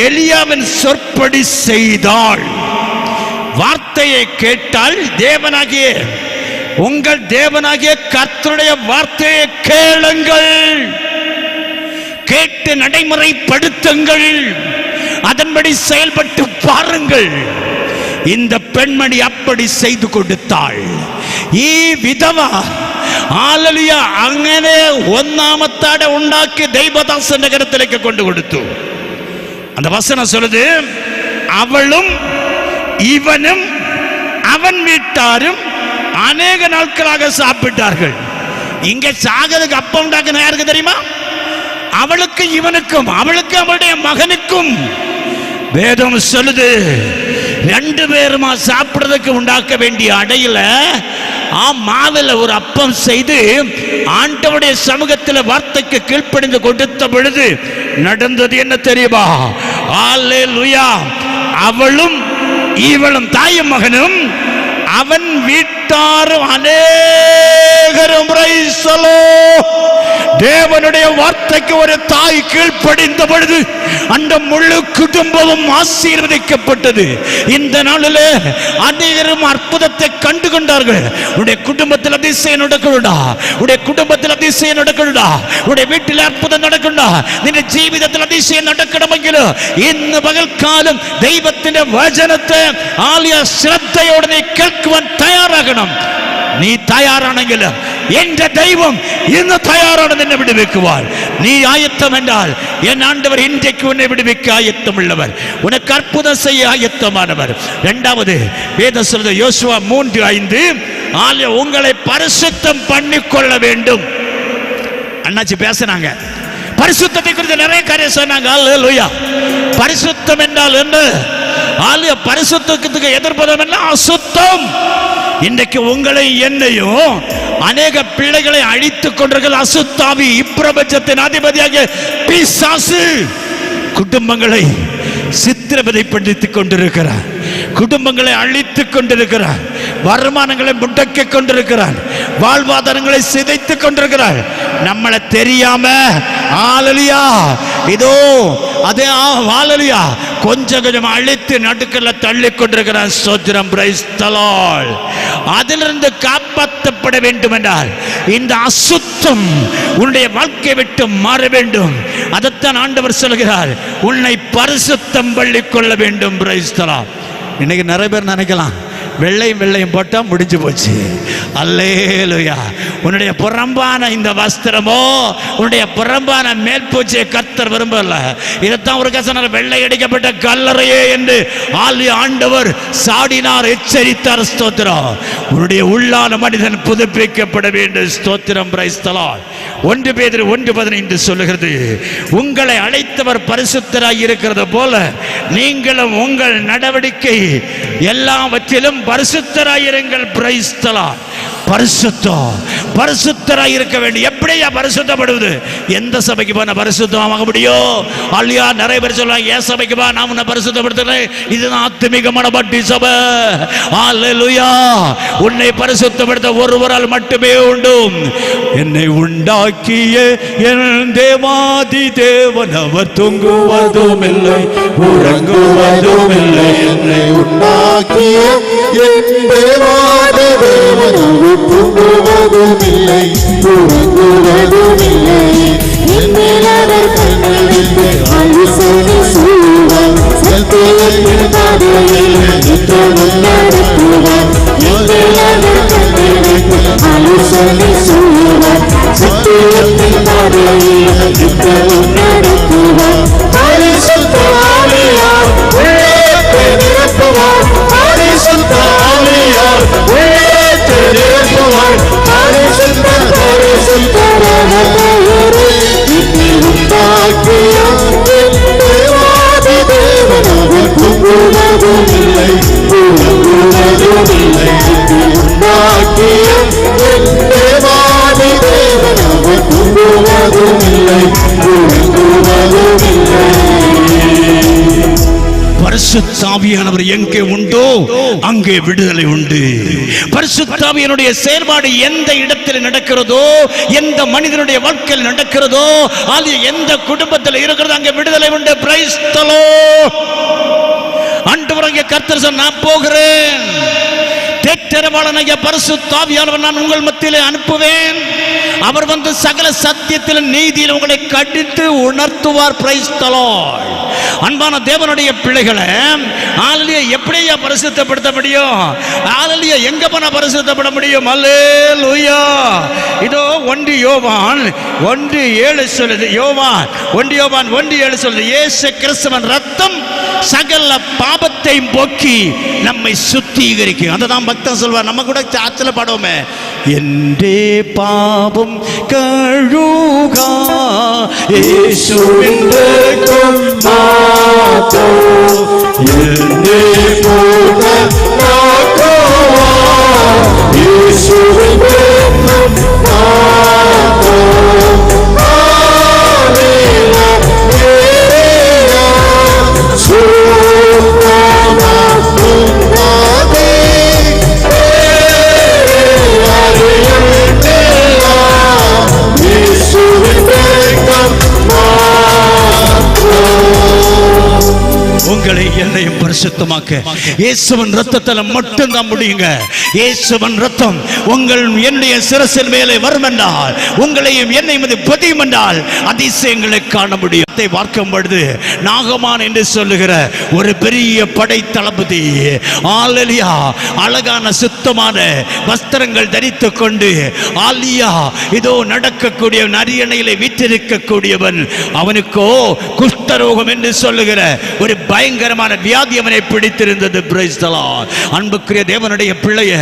எலியாவின் சொற்படி செய்தாள். வார்த்தையை கேட்டால், தேவனாகிய உங்கள் தேவனாகிய கர்த்தருடைய வார்த்தையை கேளுங்கள், கேட்டு நடைமுறைப்படுத்துங்கள், அதன்படி செயல்பட்டு பாருங்கள். இந்த பெண்மணி அப்படி செய்து கொடுத்தாள். ഈ വിധവ ഹല്ലേലൂയ അങ്ങനെ ഒന്നാമത്താടെ ഉണ്ടാക്കി ദൈവദാസന്റെ കരത്തിലേക്ക് കൊണ്ടു കൊടുത്തു. அந்த வசனம் சொல்லுது, அவளும் இவனும் அவன் வீட்டாரும் அநேக நாட்களாக சாப்பிட்டார்கள். இங்க சாகிறதுக்கு அப்பம் உண்டாக்குன யாருக்கு தெரியுமா? அவளுக்கு இவனுக்கும், அவளுக்கு அவளுடைய மகனுக்கும். வேதம் சொல்லுது, 2 பேருமா சாப்பிடுறதுக்கு உண்டாக்க வேண்டிய அடையில மாவில் ஒரு அப்பம் செய்து ஆண்டவருடைய சமூகத்தில் வார்த்தைக்கு கீழ்ப்படிந்து கொடுத்த பொழுது நடந்தது என்ன தெரியுமா? ஹல்லேலூயா. அவளும் இவளும், தாயும் மகனும் அவன் வீட்டாரும் அநேகரும். Price the Lord. தேவனுடைய வார்த்தைக்கு ஒரு தாய் கீழ்ப்படிந்த பொழுது அந்த முழு குடும்பமும் ஆசீர்வதிக்கப்பட்டது. இந்த நாளில் அநேகரும் அற்புதத்தை கண்டு கொண்டார்கள். உடைய குடும்பத்தில் அதிசயம் நடக்கணும்டா, உடைய குடும்பத்தில் அதிசயம் நடக்கணும்டா, உடைய வீட்டில் அற்புதம் நடக்கணும்டா, നിന്റെ ജീവിതത്തിൽ അതിശയം നടക്കണമെങ്കിൽ ഇന്ന് പകൽക്കാലം ദൈവത്തിന്റെ വചനത്തെ ആലിയ ശ്രദ്ധയോടെ നീ കേൾക്കുവാൻ തയ്യാറാകണം. നീ തയ്യാറാണെങ്കിൽ എന്റെ ദൈവം ഇന്ന് തയ്യാറാണ് നിന്നെ വിടുവിക്കുവാൻ. നീ ആയത്തം என்றால் என் ஆண்டவர் இன்றைக்கு உன்னை விடுவிக்க ஆயத்தமுள்ளவர், உனக்கு அற்புதம் செய்ய ஆயத்தமானவர். இரண்டாவது வேதம் சொல்லுது, யோசுவா 3:5, ஆலியா உங்களை பரிசுத்தம் பண்ணிக்கொள்ள வேண்டும். அண்ணாச்சி பேசுனாங்க, பரிசுத்தத்தை குறித்து நிறைய காரியம் சொன்னாங்க. ஹல்லேலூயா. பரிசுத்தம் என்றால் என்ன? ஆலியா பரிசுத்தத்துக்கு எதிர்ப்பதம் என்ன? அசுத்தம். இன்றைக்கு உங்களை என்னையும் அநேக பிள்ளைகளை அழித்துக் கொண்டிருக்கிற அசுத்தாவி, இப்பிரபஞ்சத்தின் அதிபதியாக பிசாசு குடும்பங்களை சித்திரவதைப்படுத்திக் கொண்டிருக்கிறார், குடும்பங்களை அழித்துக் கொண்டிருக்கிறார், வருமானங்களை முடக்கிக் கொண்டிருக்கிறார், வாழ்வாதாரங்களை சிதைத்துக் கொண்டிருக்கிறார். நம்மளை தெரியாம ஹalleluya இதோ அதே ஹalleluya கொஞ்சம் கொஞ்சம் அழித்து நடுக்கல்ல தள்ளி கொண்டிருக்கிறான். ஸ்தோத்திரம், பிரைஸ் தி லார்ட். அதிலிருந்து காப்பாற்றப்பட வேண்டும் என்றால் இந்த அசுத்தம் உன்னுடைய வாழ்க்கை விட்டு மாற வேண்டும். அதைத்தான் ஆண்டவர் சொல்கிறார், உன்னை பரிசுத்தம் பண்ணிக் கொள்ள வேண்டும். Price the Lord. இன்னைக்கு நிறைய பேர் நினைக்கலாம், வெள்ளையும் போட்டா முடிஞ்சு போச்சு. அல்லேலூயா. உன்னுடைய புறம்பான இந்த வஸ்திரமோ உன்னுடைய புறம்பான மேல்பூச்சியை கர்த்தர் விரும்பல. இதைத்தான் ஒரு கசனர் வெள்ளை அடிக்கப்பட்ட கல்லறையே என்று ஆண்டவர் சாடினார், எச்சரித்தார். ஸ்தோத்திரம். உன்னுடைய உள்ளான மனிதன் புதுப்பிக்கப்பட வேண்டும். ஸ்தோத்திரம், பிரைஸ் தி லார்ட். 1 பேதுரு 1:15 சொல்லுகிறது, உங்களை அழைத்தவர் பரிசுத்தராய் இருக்கிறது போல நீங்களும் உங்கள் நடவடிக்கை எல்லாவற்றிலும் பரிசுத்தராயிருங்கள். Price the Lord. பரிசுத்தராய் இருக்க வேண்டும். எப்படியா பரிசுத்தப்படுவது? எந்த சபைக்கு போன பரிசுத்தமாக முடியும்? அல்லையா, நிறைய பேர் சொல்றாங்க, ஏன் சபைக்கு பா, நான் உன்னை பரிசுத்தப்படுத்துறேன், இதுதான் ஆத்துமிகமான பட்டி சபை. அல்லேலூயா. உன்னை பரிசுத்தப்படுத்த ஒருவரால் மட்டுமே உண்டு. என்னை உண்டாக்கிய என் தேவாதி தேவன் அவர் தூங்குவதும் இல்லை உறங்குவதும் இல்லை. என்னை உண்டாக்கிய என் தேவாதி தேவன் தூங்குவதும் இல்லை உறங்குவதும் இல்லை. என்னில் அவர் கண்ணை வைத்து ஆலோசனை சொல்லுவார், சத்தியத்தின் பாதையில் நித்தமும் நடத்துவார். என்னில் அவர் கண்ணை வைத்து ஆலோசனை சொல்லுவார், சத்தியத்தின் பாதையில் நித்தமும் நடத்துவார். பரிசுத்த ஆவியார் உள்ளத்தை நிரப்புவார், பரிசுத்த ஆவியார் உள்ளத்தை நிரப்புவார். பரிசுத்த பரிசுத்தரான பெயரை என்னில் உண்டாக்கிய என் தேவாதி தேவன் அவர் தூங்குவதும் இல்லை உறங்குவதும் இல்லை. என்னில் உண்டாக்கிய என் தேவாதி தேவன் அவர் தூங்குவதும் இல்லை உறங்குவதும் இல்லை. பரிசுத்த ஆவியானவர் எங்கே உண்டோ அங்கே விடுதலை உண்டு. பரிசுத்த ஆவியினுடைய செயல்பாடு எந்த இடத்தில் நடக்கிறதோ, எந்த மனிதனுடைய வாழ்க்கையில் நடக்கிறதோ, அது எந்த குடும்பத்தில் இருக்கிறதோ அங்கே விடுதலை உண்டு. Price the Lord. ஆண்டவர் அங்கே கர்த்தர் சொன்னார், நான் போகிறேன், தேற்றரவாளனாகிய பரிசுத்த ஆவியானவர் நான் உங்கள் மத்தியிலே அனுப்புவேன். அவர் வந்து சகல சத்தியத்தில் நீதியில் உங்களை கடித்து உணர்த்துவார். Praise the lord. அன்பான தேவனுடைய பிள்ளைகளை ஹalleluya எப்படியா பரிசுத்தப்படுத்த முடியும்? ஹalleluya எங்க போனா பரிசுத்தப்பட முடியும்? அல்லேலூயா. இதோ 1 யோவான் 1:7 சொல்லுது. யோவான் 1:7 சொல்லுது, இயேசு கிறிஸ்துவின் ரத்தம் சகல பாவத்தை போக்கி நம்மை சுத்திகரிக்கும். அததான் பக்தன் சொல்வார். நம்ம கூட சாச்சல பாடுவோமே, என்தே பாவம் கழுகா இயேசுவின் ரத்தம் மாத்தோ, என்னே போல நாக்கோவா இயேசுவின் ரத்தம் மாத்தோ. ஆலேலா ஏலேயா சுத்தமா சுத்தமாதே ஏலேயா இயேசுவின் ரத்தம் மாத்தோ. உங்களை என்னையும் பரிசுத்தமாக்க இயேசுவின் ரத்தத்தில் மட்டும்தான் முடியுங்க. இயேசுவின் ரத்தம் உங்கள் என்னுடைய சிரசின் மேலே வரும் என்றால், உங்களையும் என்னையும் பதியும் என்றால் அதிசயங்களை காண முடியும். பார்க்கும் பொழுது நாகமான் என்று சொல்லுகிற ஒரு பெரிய படை தளபதி ஆலியா அழகான சுத்தமான வஸ்திரங்கள் தரித்துக் கொண்டு ஆலியா இதோ நடக்கக்கூடிய அரியணையிலே வீற்றிருக்கக்கூடியவன். அவனுக்கோ குஷ்டரோகம் என்று சொல்லுகிற ஒரு பயங்கரமான வியாதி அவனை பிடித்திருந்தது. Price the Lord. அன்புக்குரிய தேவனுடைய பிள்ளைய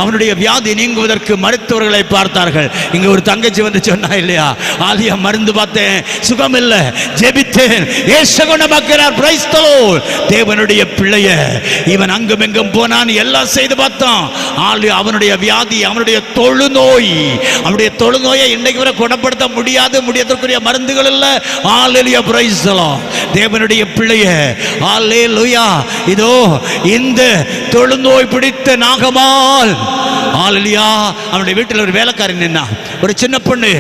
அவனுடைய வியாதி நீங்குவதற்கு மருத்துவர்களை பார்த்தார்கள். இங்க ஒரு தங்கச்சி வந்து சொன்னா இல்லையா, ஆலியா மருந்து பார்த்தேன் சுகம் இல்லை, ஜெபித்தேன், இயேசு குணமாக்கினார். Price the Lord. தேவனுடைய பிள்ளைய இவன் அங்கும் எங்கும் போனான், எல்லாம் செய்து பார்த்தான். ஆலியா அவனுடைய வியாதி, அவனுடைய தொழுநோயை இன்னைக்கு வரை குணப்படுத்த முடியாதற்குரிய மருந்துகள் இல்ல. ஆலியா பிரைஸ் தி லார்ட். தேவனுடைய பிள்ளைய, அல்லேலூயா, இதோ இந்த தொழுநோய் பிடித்த நாகமால், அல்லேலூயா, அவனுடைய வீட்டில் ஒரு வேலைக்காரன் நின்னா, ஒரு சின்ன பொண்ணு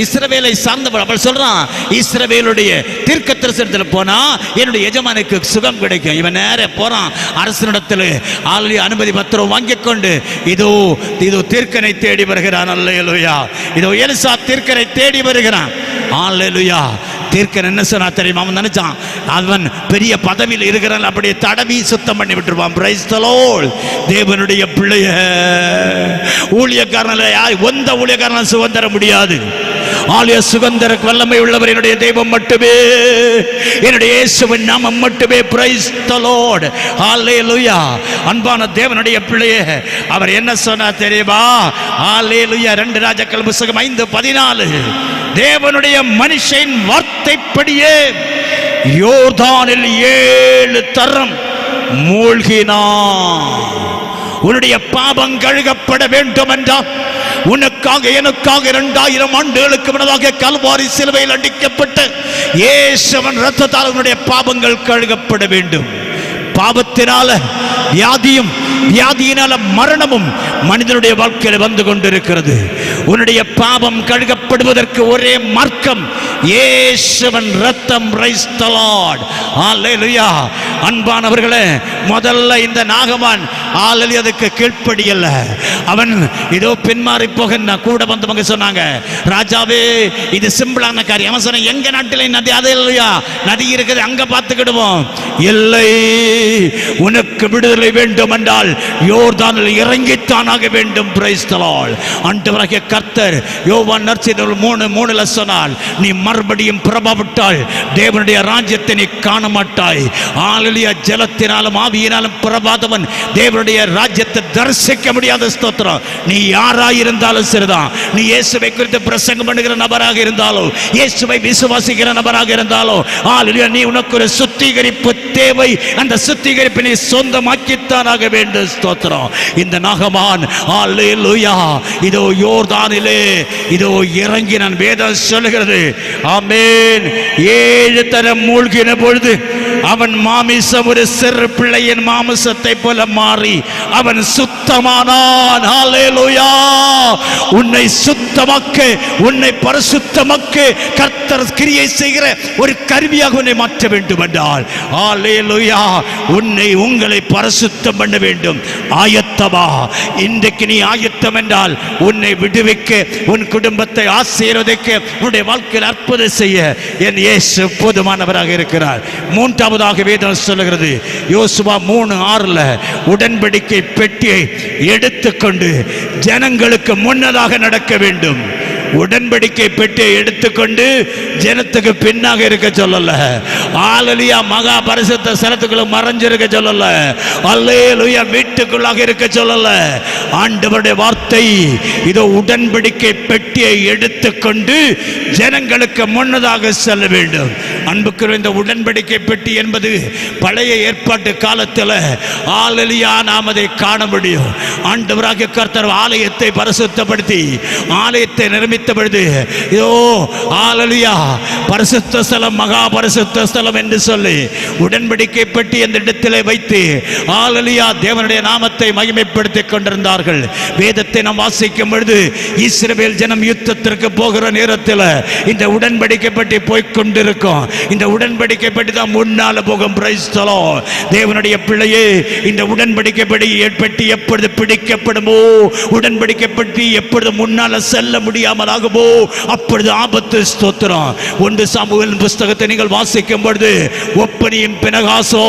இஸ்ரவேலை சார்ந்தவள். அவள் சொல்றான், இஸ்ரவேலுடைய தீர்க்கதரிசனத்தில் போனா என்னுடைய எஜமானுக்கு சுகம் கிடைக்கும். இவன் நேர போறான் அரசனிடத்தில், ஆல்ரெடி அனுமதி பத்திரம் வாங்கிக் கொண்டு இதோ இதோ தீர்க்கனை தேடி வருகிறான். அல்லேலூயா, இதோ எலிசா தீர்க்கனை தேடி வருகிறான். அல்லேலூயா, தீர்க்கன் என்ன சொன்னா தெரியுமா? அவன் நினைச்சான் அவன் பெரிய பதவியில் இருக்கிறான், அப்படியே தடவி சுத்தம் பண்ணி விட்டுருவான். Price the Lord. தேவனுடைய பிள்ளைய, ஊழியக்காரனால எந்த ஊழியக்காரனால சுகம் தர முடியாது. ஆலய சுகந்தர வல்லமை உள்ளவர் என்னுடைய தெய்வம் மட்டுமே, என்னுடைய இயேசுவின் நாமம் மட்டுமே. Praise the lord. ஹalleluya. அன்பான தேவனுடைய பிள்ளையே, அவர் என்ன சொன்னார் தெரியுமா? ஹalleluya. 2 ராஜாக்கள் புத்தகம் 5:14, தேவனுடைய மனுஷன் வார்த்தைப்படியே யோர்தானில் 7 தரம் மூழ்கினான். உன்னுடைய பாவம் கழுகப்பட வேண்டும் என்றால், உனக்காக எனக்காக 2000 ஆண்டுகளுக்கு முன்னதாக கல்வாரி சிலுவையில் அடிக்கப்பட்ட இயேசுவின் இரத்தத்தால் உன்னுடைய பாவங்கள் கழுகப்பட வேண்டும். பாவத்தினால வியாதியும், வியாதியினால மரணமும் மனிதனுடைய வாழ்க்கையில் வந்து கொண்டிருக்கிறது. உன்னுடைய பாவம் கழுகப்படுவதற்கு ஒரே மார்க்கம் இயேசுவின் இரத்தம். Praise the lord. ஹalleluya. அன்பானவர்களே, முதல்ல இந்த நாகமான் ஹalleluya அதுக்கு கீழ்ப்படியல்ல. அவன் இதோ பின்மாறி போகிற கூட வந்தவங்க சொன்னாங்க, ராஜாவே இது சிம்பிளான காரியம். அவன் சொன்ன, எங்க நாட்டிலே நதி, ஹalleluya, நதி இருக்குது, அங்க பார்த்துக்கிடுவோம். இல்லை, உனக்கு விடுதலை வேண்டும் என்றால் யோர்தானில் இறங்கித்தானாக வேண்டும். Price the Lord. ஆண்டவராகிய கர்த்தர் யோவான் நற்செய்தியில் 3:3 சொன்னால், நீ மறுபடியும் பிறப்பாவிட்டால் தேவனுடைய ராஜ்யத்தை நீ காண மாட்டாய். ஹalleluya. ஜலத்தினாலும் ஆவியினாலும் பிறவாதவன் தேவனுடைய ராஜ்யத்தை தரிசிக்க முடியாத. ஸ்தோத்திரம். நீ யாராயிருந்தாலும் சரிதான், நீ இயேசுவை குறித்து பிரசங்கம் பண்ணுகிற நபராக இருந்தாலோ, இயேசுவை விசுவாசிக்கிற நபராக இருந்தாலோ, ஹalleluya, நீ உனக்கு ஒரு சுத்திகரிப்பு தேவை. அந்த சுத்திகரிப்பை நீ சொந்தமாக்கித்தானாக வேண்டும். ஸ்தோத்திரம். இந்த நாகமான் ஹalleluya இதோ யோர்தானிலே இதோ இறங்கினான். வேதம் சொல்லுகிறது, ஆமென். 7 தரம் மூழ்கின பொழுது அவன் மாமிசம் ஒரு சிறு பிள்ளையின் மாமிசத்தை போல மாறி அவன் சுத்தமானான். ஹalleluya. உன்னை சுத்தமாக்க, உன்னை பரிசுத்தமாக்க கர்த்தர் கிரியை செய்கிற ஒரு கருவியாக உன்னை மாற்ற வேண்டும் என்றால், ஹalleluya, உங்களை பரிசுத்தம் பண்ண வேண்டும். ஆயத்தமா? இன்றைக்கு நீ ஆயத்தம் என்றால் உன்னை விடுவிக்க, உன் குடும்பத்தை ஆசீர்வதிக்க, உன்னுடைய வாழ்க்கையில் அற்புதம் செய்ய என் இயேசு போதுமானவராக இருக்கிறார். மூன்றாவதாக வேதம் சொல்லுகிறது, யோசுவா 3:6, உடன்படிக்கை பெட்டியை எடுத்துக்கொண்டு ஜனங்களுக்கு முன்னதாக நடக்க வேண்டும். உடன்படிக்கை பெட்டியை எடுத்துக்கொண்டு ஜனத்துக்கு பின்னாக இருக்க சொல்லல. ஹalleluya. மகா பரிசுத்த ஸ்தலத்துக்குள்ள மறைஞ்சிருக்க சொல்லல. ஹalleluya. வீட்டுக்குள்ளாக இருக்க சொல்லல. ஆண்டவருடைய வார்த்தை இதோ உடன்படிக்கை பெட்டியை எடுத்துக்கொண்டு ஜனங்களுக்கு முன்னதாக செல்ல வேண்டும். அன்புக்குரிய இந்த உடன்படிக்கை பெட்டி என்பது பழைய ஏற்பாட்டு காலத்தில் ஹalleluya நாம் அதை காண முடியும். ஆண்டவராகிய கர்த்தர் ஆலயத்தை பரிசுத்தப்படுத்தி ஆலயத்தை நிர்மித்த பொழுது இதோ ஹalleluya பரிசுத்த ஸ்தலம், மகா பரிசுத்த ஸ்தலம் என்று சொல்லி உடன்படிக்கை பெட்டி அந்த இடத்திலே வைத்து ஹalleluya தேவனுடைய நாமத்தை மகிமைப்படுத்திக் கொண்டிருந்தார்கள். வேதத்தை நாம் வாசிக்கும் பொழுது இஸ்ரவேல் ஜனம் யுத்தத்திற்கு போகிற நேரத்தில் இந்த உடன்படிக்கை பெட்டி போய் கொண்டிருக்கும். இந்த உடன்படிக்கை பெட்டி தான் முன்னால போகும். Price the Lord. தேவனுடைய பிள்ளையே, இந்த உடன்படிக்கை பெட்டி எப்பொழுது பிடிக்கப்படுமோ, உடன்படிக்கை பெட்டி எப்பொழுது முன்னால செல்ல முடியாமல் ஆகுமோ, அப்பொழுது ஆபத்து. ஸ்தோத்திரம். 1 சாமுவேல் புத்தகத்தை நீங்கள் வாசிக்கும் பொழுது ஒப்பனியும் பினகாசோ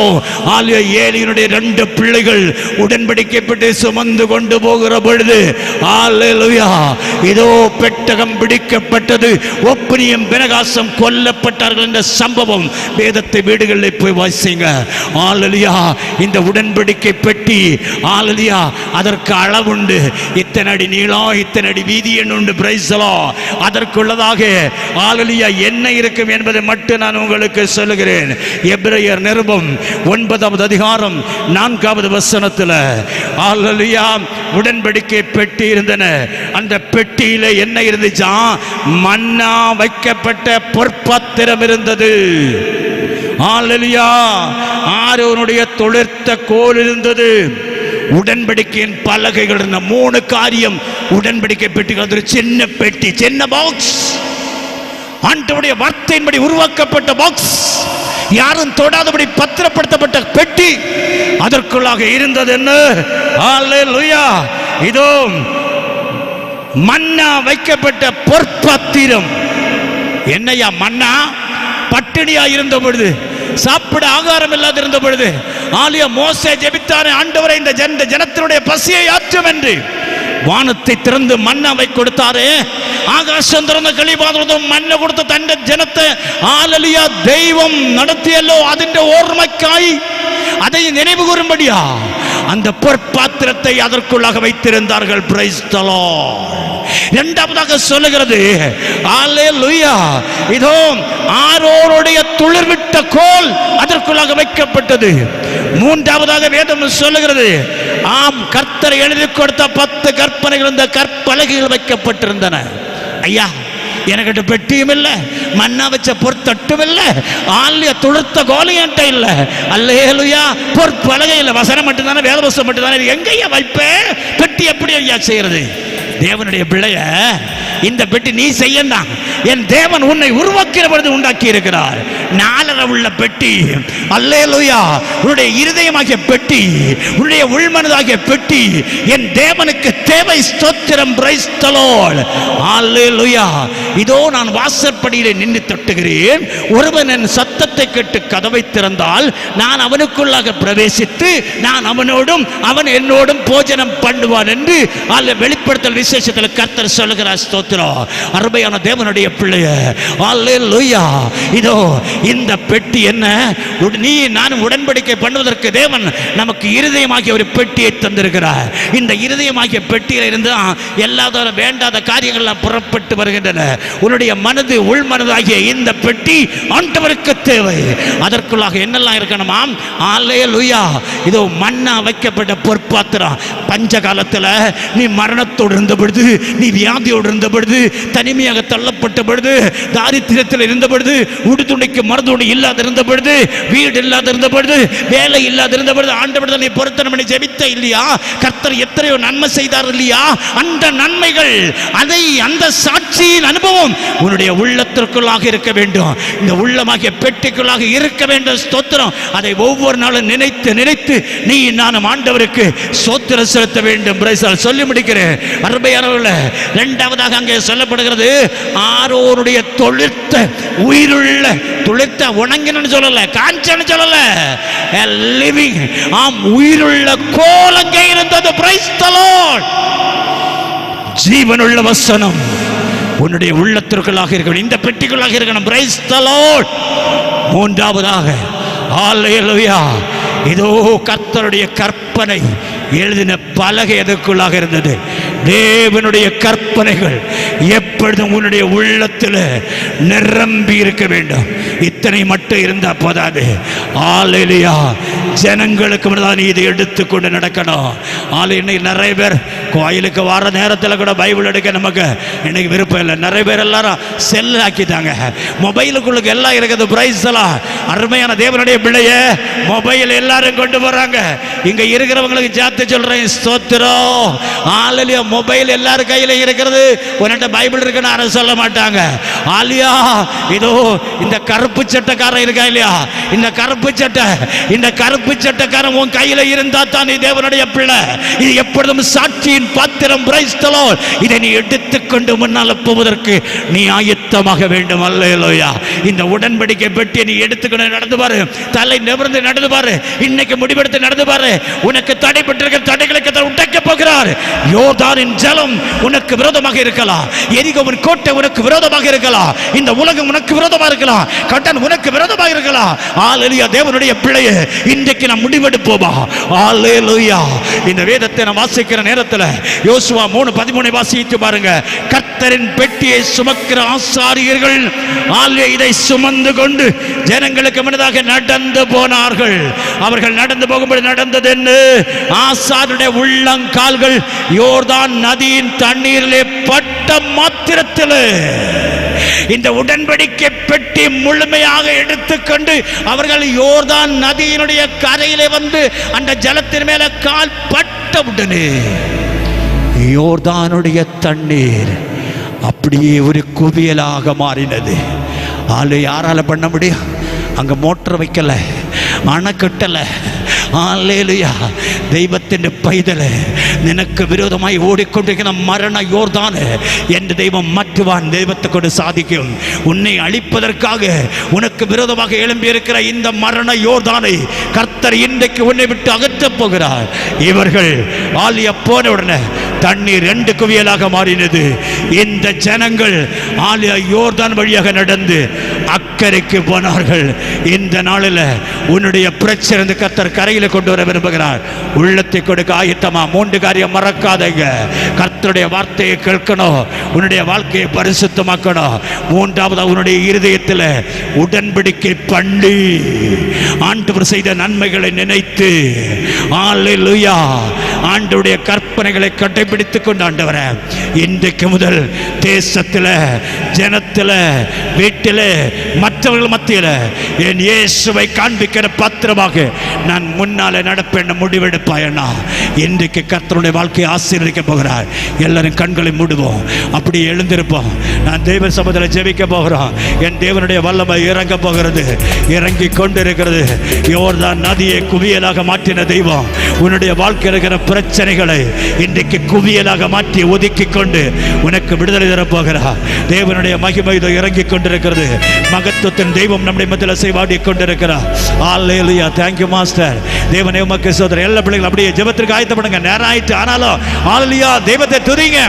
ஆகிய ஏலியினுடைய 2 பிள்ளைகள் உடன்படிக்கை பெட்டி சுமந்து கொண்டு போகிற பொழுது ஹalleluya இதோ பெட்டகம் பிடிக்கப்பட்டது. ஒப்பனியும் பினகாசும் கொல்லப்பட்டார்கள் என்ற சம்பவம் வேதத்தை வீடுகளில் போய் வாசிங்க. ஹalleluya. இந்த உடன்படிக்கை பெட்டி ஹalleluya அதற்கு அளவுண்டு. இத்தனை அடி நீளம், இத்தனை அடி வீதி உண்டு. Price the Lord. அதற்குள்ளதாக ஹalleluya என்ன இருக்கும் என்பதை மட்டும் நான் உங்களுக்கு சொல்லுகிறேன். எபிரேயர் நிருபம் 9வது அதிகாரம் 4வது வசனத்தில் ஹalleluya உடன்படிக்கை பெட்டி இருந்தன. அந்த பெட்டியில என்ன இருந்துச்சா? மன்னா வைக்கப்பட்ட பொற்பாத்திரம் இருந்தது. ஹalleluya. ஆரோனுடைய தொழிற்த கோல் இருந்தது, உடன்படிக்கையின் பலகைகள் இருந்த 3 காரியம். உடன்படிக்கை பெட்டிகள், ஒரு சின்ன பெட்டி, சின்ன பாக்ஸ், ஆண்டவருடைய வார்த்தையின்படி உருவாக்கப்பட்ட பாக்ஸ், யாரும் தொடாதபடி பத்திரப்படுத்தப்பட்ட பெட்டி. அதற்குள்ளாக இருந்தது என்ன? ஹalleluya. இதோ மன்னா வைக்கப்பட்ட பொற்பாத்திரம். என்னையா மன்னா? பட்டினியா இருந்த பொழுது, சாப்பிட ஆகாரம் இல்லாத இருந்த பொழுது மோசே ஜெபித்தானே, ஆண்டவரை இந்த ஜனத்தினுடைய பசியை ஆற்றும் என்று வானத்தை திறந்து மன்னாவை கொடுத்தாரே. ஆகாசம் திறந்த களிபாத்திரம் மண்ணை கொடுத்த தந்த ஜனத்தை ஹalleluya தெய்வம் நடத்தியല്ലോ. അതിന്റെ ഓർമ്മയ്ക്കായി, அதை நினைவு கூறும்படியா அந்த பொற்பாத்திரத்தை அதற்குள்ளாக வைத்திருந்தார்கள். Price the Lord. இரண்டாவதாக சொல்லுகிறது ஹalleluya, இதோ ஆரோனுடைய துளிர்விட்ட கோல் அதற்குள்ளாக வைக்கப்பட்டது. மூன்றாவதாக வேதம் சொல்லுகிறது, ஆம், கர்த்தர் எழுதி கொடுத்த 10 கற்பனைகள் இந்த கற்பலகைகள் வைக்கப்பட்டிருந்தன. ஐயா, எனக்கிட்ட பெட்டியும் இல்லை, மண்ணா வச்ச பொற்தட்டும் இல்லை, ஆலய துளுர்த்த கோலையன்ட்ட இல்லை. அல்லேலூயா. பொற்பலகை இல்லை, வசனம் மட்டும்தானே, வேத புஸ்தகம் மட்டும்தானே, எங்கேயா வைப்பேன்? பெட்டி எப்படி ஐயா செய்யறது? தேவனுடைய பிள்ளைய, இந்த பெட்டி நீ செய்யலாம். என் தேவன் உன்னை உருவாக்கிற பொழுது உண்டாக்கி இருக்கிறார். 4 உள்ள பெட்டி. அல்லேலூயா. உன்னுடைய இருதயமாகிய பெட்டி, உன்னுடைய உள்மனதாகிய பெட்டி என் தேவனுக்கு தேவை. ஸ்தோத்திரம். Praise the lord. அல்லேலூயா. இதோ நான் வாசற்படியிலே நின்று தட்டுகிறேன், ஒருவன் என் சத்தத்தை கேட்டு கதவை திறந்தால் நான் அவனுக்குள்ளாக பிரவேசித்து நான் அவனோடும் அவன் என்னோடும் போஜனம் பண்ணுவான் என்று வெளிப்படுத்தல் விசேஷத்தில் கர்த்தர் சொல்லுகிறார். ஸ்தோத்திரம். அருமையான தேவனுடைய பிள்ளையே, அல்லேலூயா. இதோ இந்த பெட்டி என்ன? நீ நான் உடன்படிக்கை பண்ணுவதற்கு தேவன் நமக்கு இருதயமாகிய ஒரு பெட்டியை தந்திருக்கிறார். இந்த இருதயமாகிய பெட்டியில இருந்து எல்லா வேண்டாத காரியங்கள் புறப்பட்டு வருகின்றன. உன்னுடைய மனது, உள் மனதாகிய இந்த பெட்டி ஆண்டவருக்கு தேவை. அதற்குள்ளாக என்னெல்லாம் இருக்கணுமாம்? அல்லேலூயா. இதோ மண்ணா வைக்கப்பட்ட பொற்பாத்திரம். பஞ்ச காலத்தில் நீ மரணத்தோடு இருந்த பொழுது, நீ வியாதியோடு இருந்த பொழுது, தனிமையாக தள்ளப்பட்ட பொழுது, தாரித்திரத்தில் இருந்த பொழுது, உடுதுணைக்கு மருந்துணி இல்லாத இருந்த பொழுது, வீடு இல்லாத இருந்த பொழுது, வேலை இல்லாத இருந்த பொழுது, ஆண்டவரிடம் நீ பொருத்தனை பண்ணி ஜெபித்த இல்லையா? கர்த்தர் எத்தனையோ நன்மை செய்தார் இல்லையா? அந்த நன்மைகள், அதை அந்த சாட்சியின் அனுபவம் உன்னுடைய உள்ளத்திற்குள்ளாக இருக்க வேண்டும். இந்த உள்ளமாகிய பெட்டிக்குள்ளாக இருக்க வேண்டும். ஸ்தோத்திரம். அதை ஒவ்வொரு நாளும் நினைத்து நினைத்து நீ நானும் ஆண்டவருக்கு ஸ்தோத்திரம் செலுத்த வேண்டும். சொல்லி முடிக்கிறேன். அருமையானவர்களே, இரண்டாவதாக அங்கே சொல்லப்படுகிறது, ஆரோனுடைய தொழிற்த உயிருள்ள, துளிர்த்த உணங்கினு சொல்லல, காஞ்சன்னு சொல்லல, லிவிங், ஆம், உயிருள்ள கோல் அங்கே இருந்தது. Price the Lord. ஜீவனுள்ள வசனம் உன்னுடைய உள்ளத்திற்குள்ளாக இருக்கணும், இந்த பெட்டிக்குள்ளாக இருக்கணும். Price the Lord. மூன்றாவதாக ஹalleluya, இதோ கர்த்தருடைய கற்பனை எழுதின பலகை எதற்குள்ளாக இருந்தது? தேவனுடைய கற்பனைகள் எப்பொழுதும் உன்னுடைய உள்ளத்தில் நிரம்பி இருக்க வேண்டும். இத்தனை மட்டும் இருந்தா போதாது. ஹalleluya. ஜனங்களுக்கு முன்னாடி இதை எடுத்துக்கொண்டு நடக்கணும். இன்னைக்கு நிறைய பேர் கோயிலுக்கு வர நேரத்தில் கூட பைபிள் எடுக்க நமக்கு இன்னைக்கு விருப்பம் இல்லை. நிறைய பேர் எல்லாரும் செல் ஆக்கிட்டாங்க, மொபைலுக்குள்ளுக்கு எல்லாம் இருக்குது. பிரைஸ் எல்லாம் அருமையான தேவனுடைய பிள்ளையே, மொபைல் எல்லாரும் கொண்டு போறாங்க. இங்க இருக்கிறவங்களுக்கு ஜாத்து சொல்றேன், ஸ்தோத்திரம். ஹalleluya. மொபைல் எல்லாரும் கையில இருக்கிறது. உன்கிட்ட பைபிள் இருக்குன்னு யாரும் சொல்ல மாட்டாங்க. ஆலியா, இதோ இந்த கருப்பு சட்டைக்காரன் இருக்கா இல்லையா? இந்த கருப்பு சட்டைக்காரன் உன் கையில இருந்தா தான் நீ தேவனுடைய பிள்ளை. இது எப்பொழுதும் சாட்சியின் பாத்திரம். Price the Lord. இதை நீ எடுத்துக்கொண்டு முன்னால் போவதற்கு நீ ஆயத்தமாக வேண்டும். அல்லேலூயா. இந்த உடன்படிக்கை பெட்டியை நீ எடுத்துக்கொண்டு நடந்து பாரு. தலை நிமிர்ந்து நடந்து பாரு. இன்னைக்கு முடிவெடுத்து நடந்து பாரு. உனக்கு தடைப்பட்டிருக்கிற தடைகளுக்கு உடைக்க போகிறார். யோர்தானின் ஜலம் உனக்கு விரோதமாக இருக்கலாம், எரிகோவின் கோட்டை உனக்கு விரோதமாக இருக்கலாம், இந்த உலகம் உனக்கு விரோதமாக இருக்கலாம், கடன் உனக்கு விரோதமாக இருக்கலாம். ஹalleluya. தேவனுடைய பிள்ளையே, இன்றைக்கு நாம் முடிவெடுப்போமா? ஹalleluya. இந்த வேதத்தை நாம் வாசிக்கிற நேரத்தில் யோசுவா 3:13 வாசித்து பாருங்க. கர்த்தரின் பெட்டியை சுமக்கிற ஆசாரியர்கள் இதை சுமந்து கொண்டு ஜனங்களுக்கு முன்னதாக நடந்து போனார்கள். அவர்கள் நடந்து போகும்போது நடந்தது என்ன? ஆசாரியருடைய உள்ளங்கால்கள் யோர்தான் நதியின் தண்ணீரிலே பட்ட மாத்திரத்தில் இந்த உடன்படிக்கை பெட்டி முழுமையாக எடுத்துக்கொண்டு அவர்கள் யோர்தான் நதியினுடைய கரையிலே வந்து அந்த ஜலத்தின் மேல கால் பட்டவுடனே யோர்தானுடைய தண்ணீர் அப்படியே ஒரு குவியலாக மாறினது. ஆளு யாரால பண்ண முடியும்? அங்க மோட்டர் வைக்கல, அணை கட்டல. அல்லேலூயா. தெய்வத்தின் பைதலே, நினக்கு விரோதமாய் ஓடிக்கொண்டிருக்கிற மரண யோர்தானே என்று தெய்வம் மாற்றுவான். தெய்வத்தை கொண்டு சாதிக்கும். உன்னை அழிப்பதற்காக உனக்கு விரோதமாக எழும்பி இருக்கிற இந்த மரண யோர்தானை கர்த்தர் இன்றைக்கு உன்னை விட்டு அகற்றப் போகிறார். இவர்கள் ஆலியா போன உடனே தண்ணீர் 2 குவியலாக மாறினது. இந்த ஜனங்கள் ஆலியா யோர்தான் வழியாக நடந்து அக்கறைக்கு போனார்கள். இந்த நாளில் உன்னுடைய பிரச்சனை கர்த்தர் கரையில் கொண்டு வர விரும்புகிறார். உள்ளத்தை கொடுக்க ஆயத்தமா? 3 காரியம் மறக்காதீங்க. கர்த்தருடைய வார்த்தையை கேட்கணும், உன்னுடைய வாழ்க்கையை பரிசுத்தமாக்கணும். 3வது, உன்னுடைய இருதயத்தில் உடன்படிக்கை பண்ணி ஆண்டவர் செய்த நன்மைகளை நினைத்து அல்லேலூயா ஆண்டவருடைய கற்பனைகளை கடைபிடித்துக் கொண்டு ஆண்டவரே இன்றைக்கு முதல் தேசத்தில், ஜனத்தில், வீட்டில், மற்றவர்கள் மத்தியில் என் இயேசுவை காண்பிக்கிற பாத்திரமாக நான் முன்னாலே நடப்பேன் முடிவெடுப்பாயண்ணா. இன்றைக்கு கர்த்தருடைய வாழ்க்கையை ஆசீர்வதிக்க போகிறார். எல்லாரும் கண்களை மூடுவோம், அப்படி எழுந்திருப்போம். நான் தெய்வ சபையில் ஜெபிக்க போகிறோம். என் தேவனுடைய வல்லமை இறங்க போகிறது, இறங்கி கொண்டிருக்கிறது. யோர்தான் நதியை குவியலாக மாற்றின தெய்வம் உன்னுடைய வாழ்க்கையில் இருக்கிற பிரச்சனைகளை இன்றைக்கு குவியலாக மாற்றி ஒதுக்கி கொண்டு உனக்கு விடுதலை தரப்போகிறார். தேவனுடைய மகிமை இறங்கி கொண்டிருக்கிறது. மகத்துவத்தின் தெய்வம் நம்முடைய மத்தியில் செய்வாடி கொண்டிருக்கிறார். அல்லேலூயா. Thank you master. தேவனே உமக்கு ஸ்தோத்திரம். எல்லா பிள்ளைகளும் அப்படியே ஜெபத்திற்கு ஆயத்தப்படுங்க. நேரம் ஆயிட்டு, ஆனாலும் அல்லேலூயா தெய்வத்தை துதிங்க.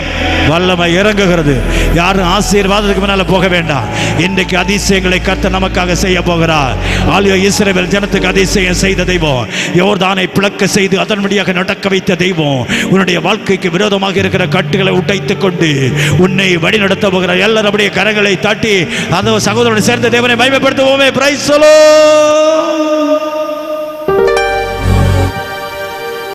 வல்லமை இறங்குகிறது. யாரும் ஆசீர்வாதத்துக்கு முன்னால போக வேண்டாம். இன்றைக்கு அதிசயங்களை கர்த்தர் நமக்காக செய்ய போகிறார். அல்லேலூயா. இஸ்ரவேல் ஜனத்துக்கு அதிசயம் செய்த தெய்வம், யோர்தானை பிளக்க செய்து அதன் வழியாக நடக்க வைத்த தெய்வம், உன்னுடைய வாழ்க்கைக்கு விரோதமாக இருக்கிற கட்டுகளை உடைத்துக் கொண்டு உன்னை வழி நடத்த போகிறார். எல்லாரும் அப்படியே கரங்களை தட்டி அந்த சகோதரனை சேர்ந்த தேவனை மகிமைப்படுத்துவோமே. Price the Lord.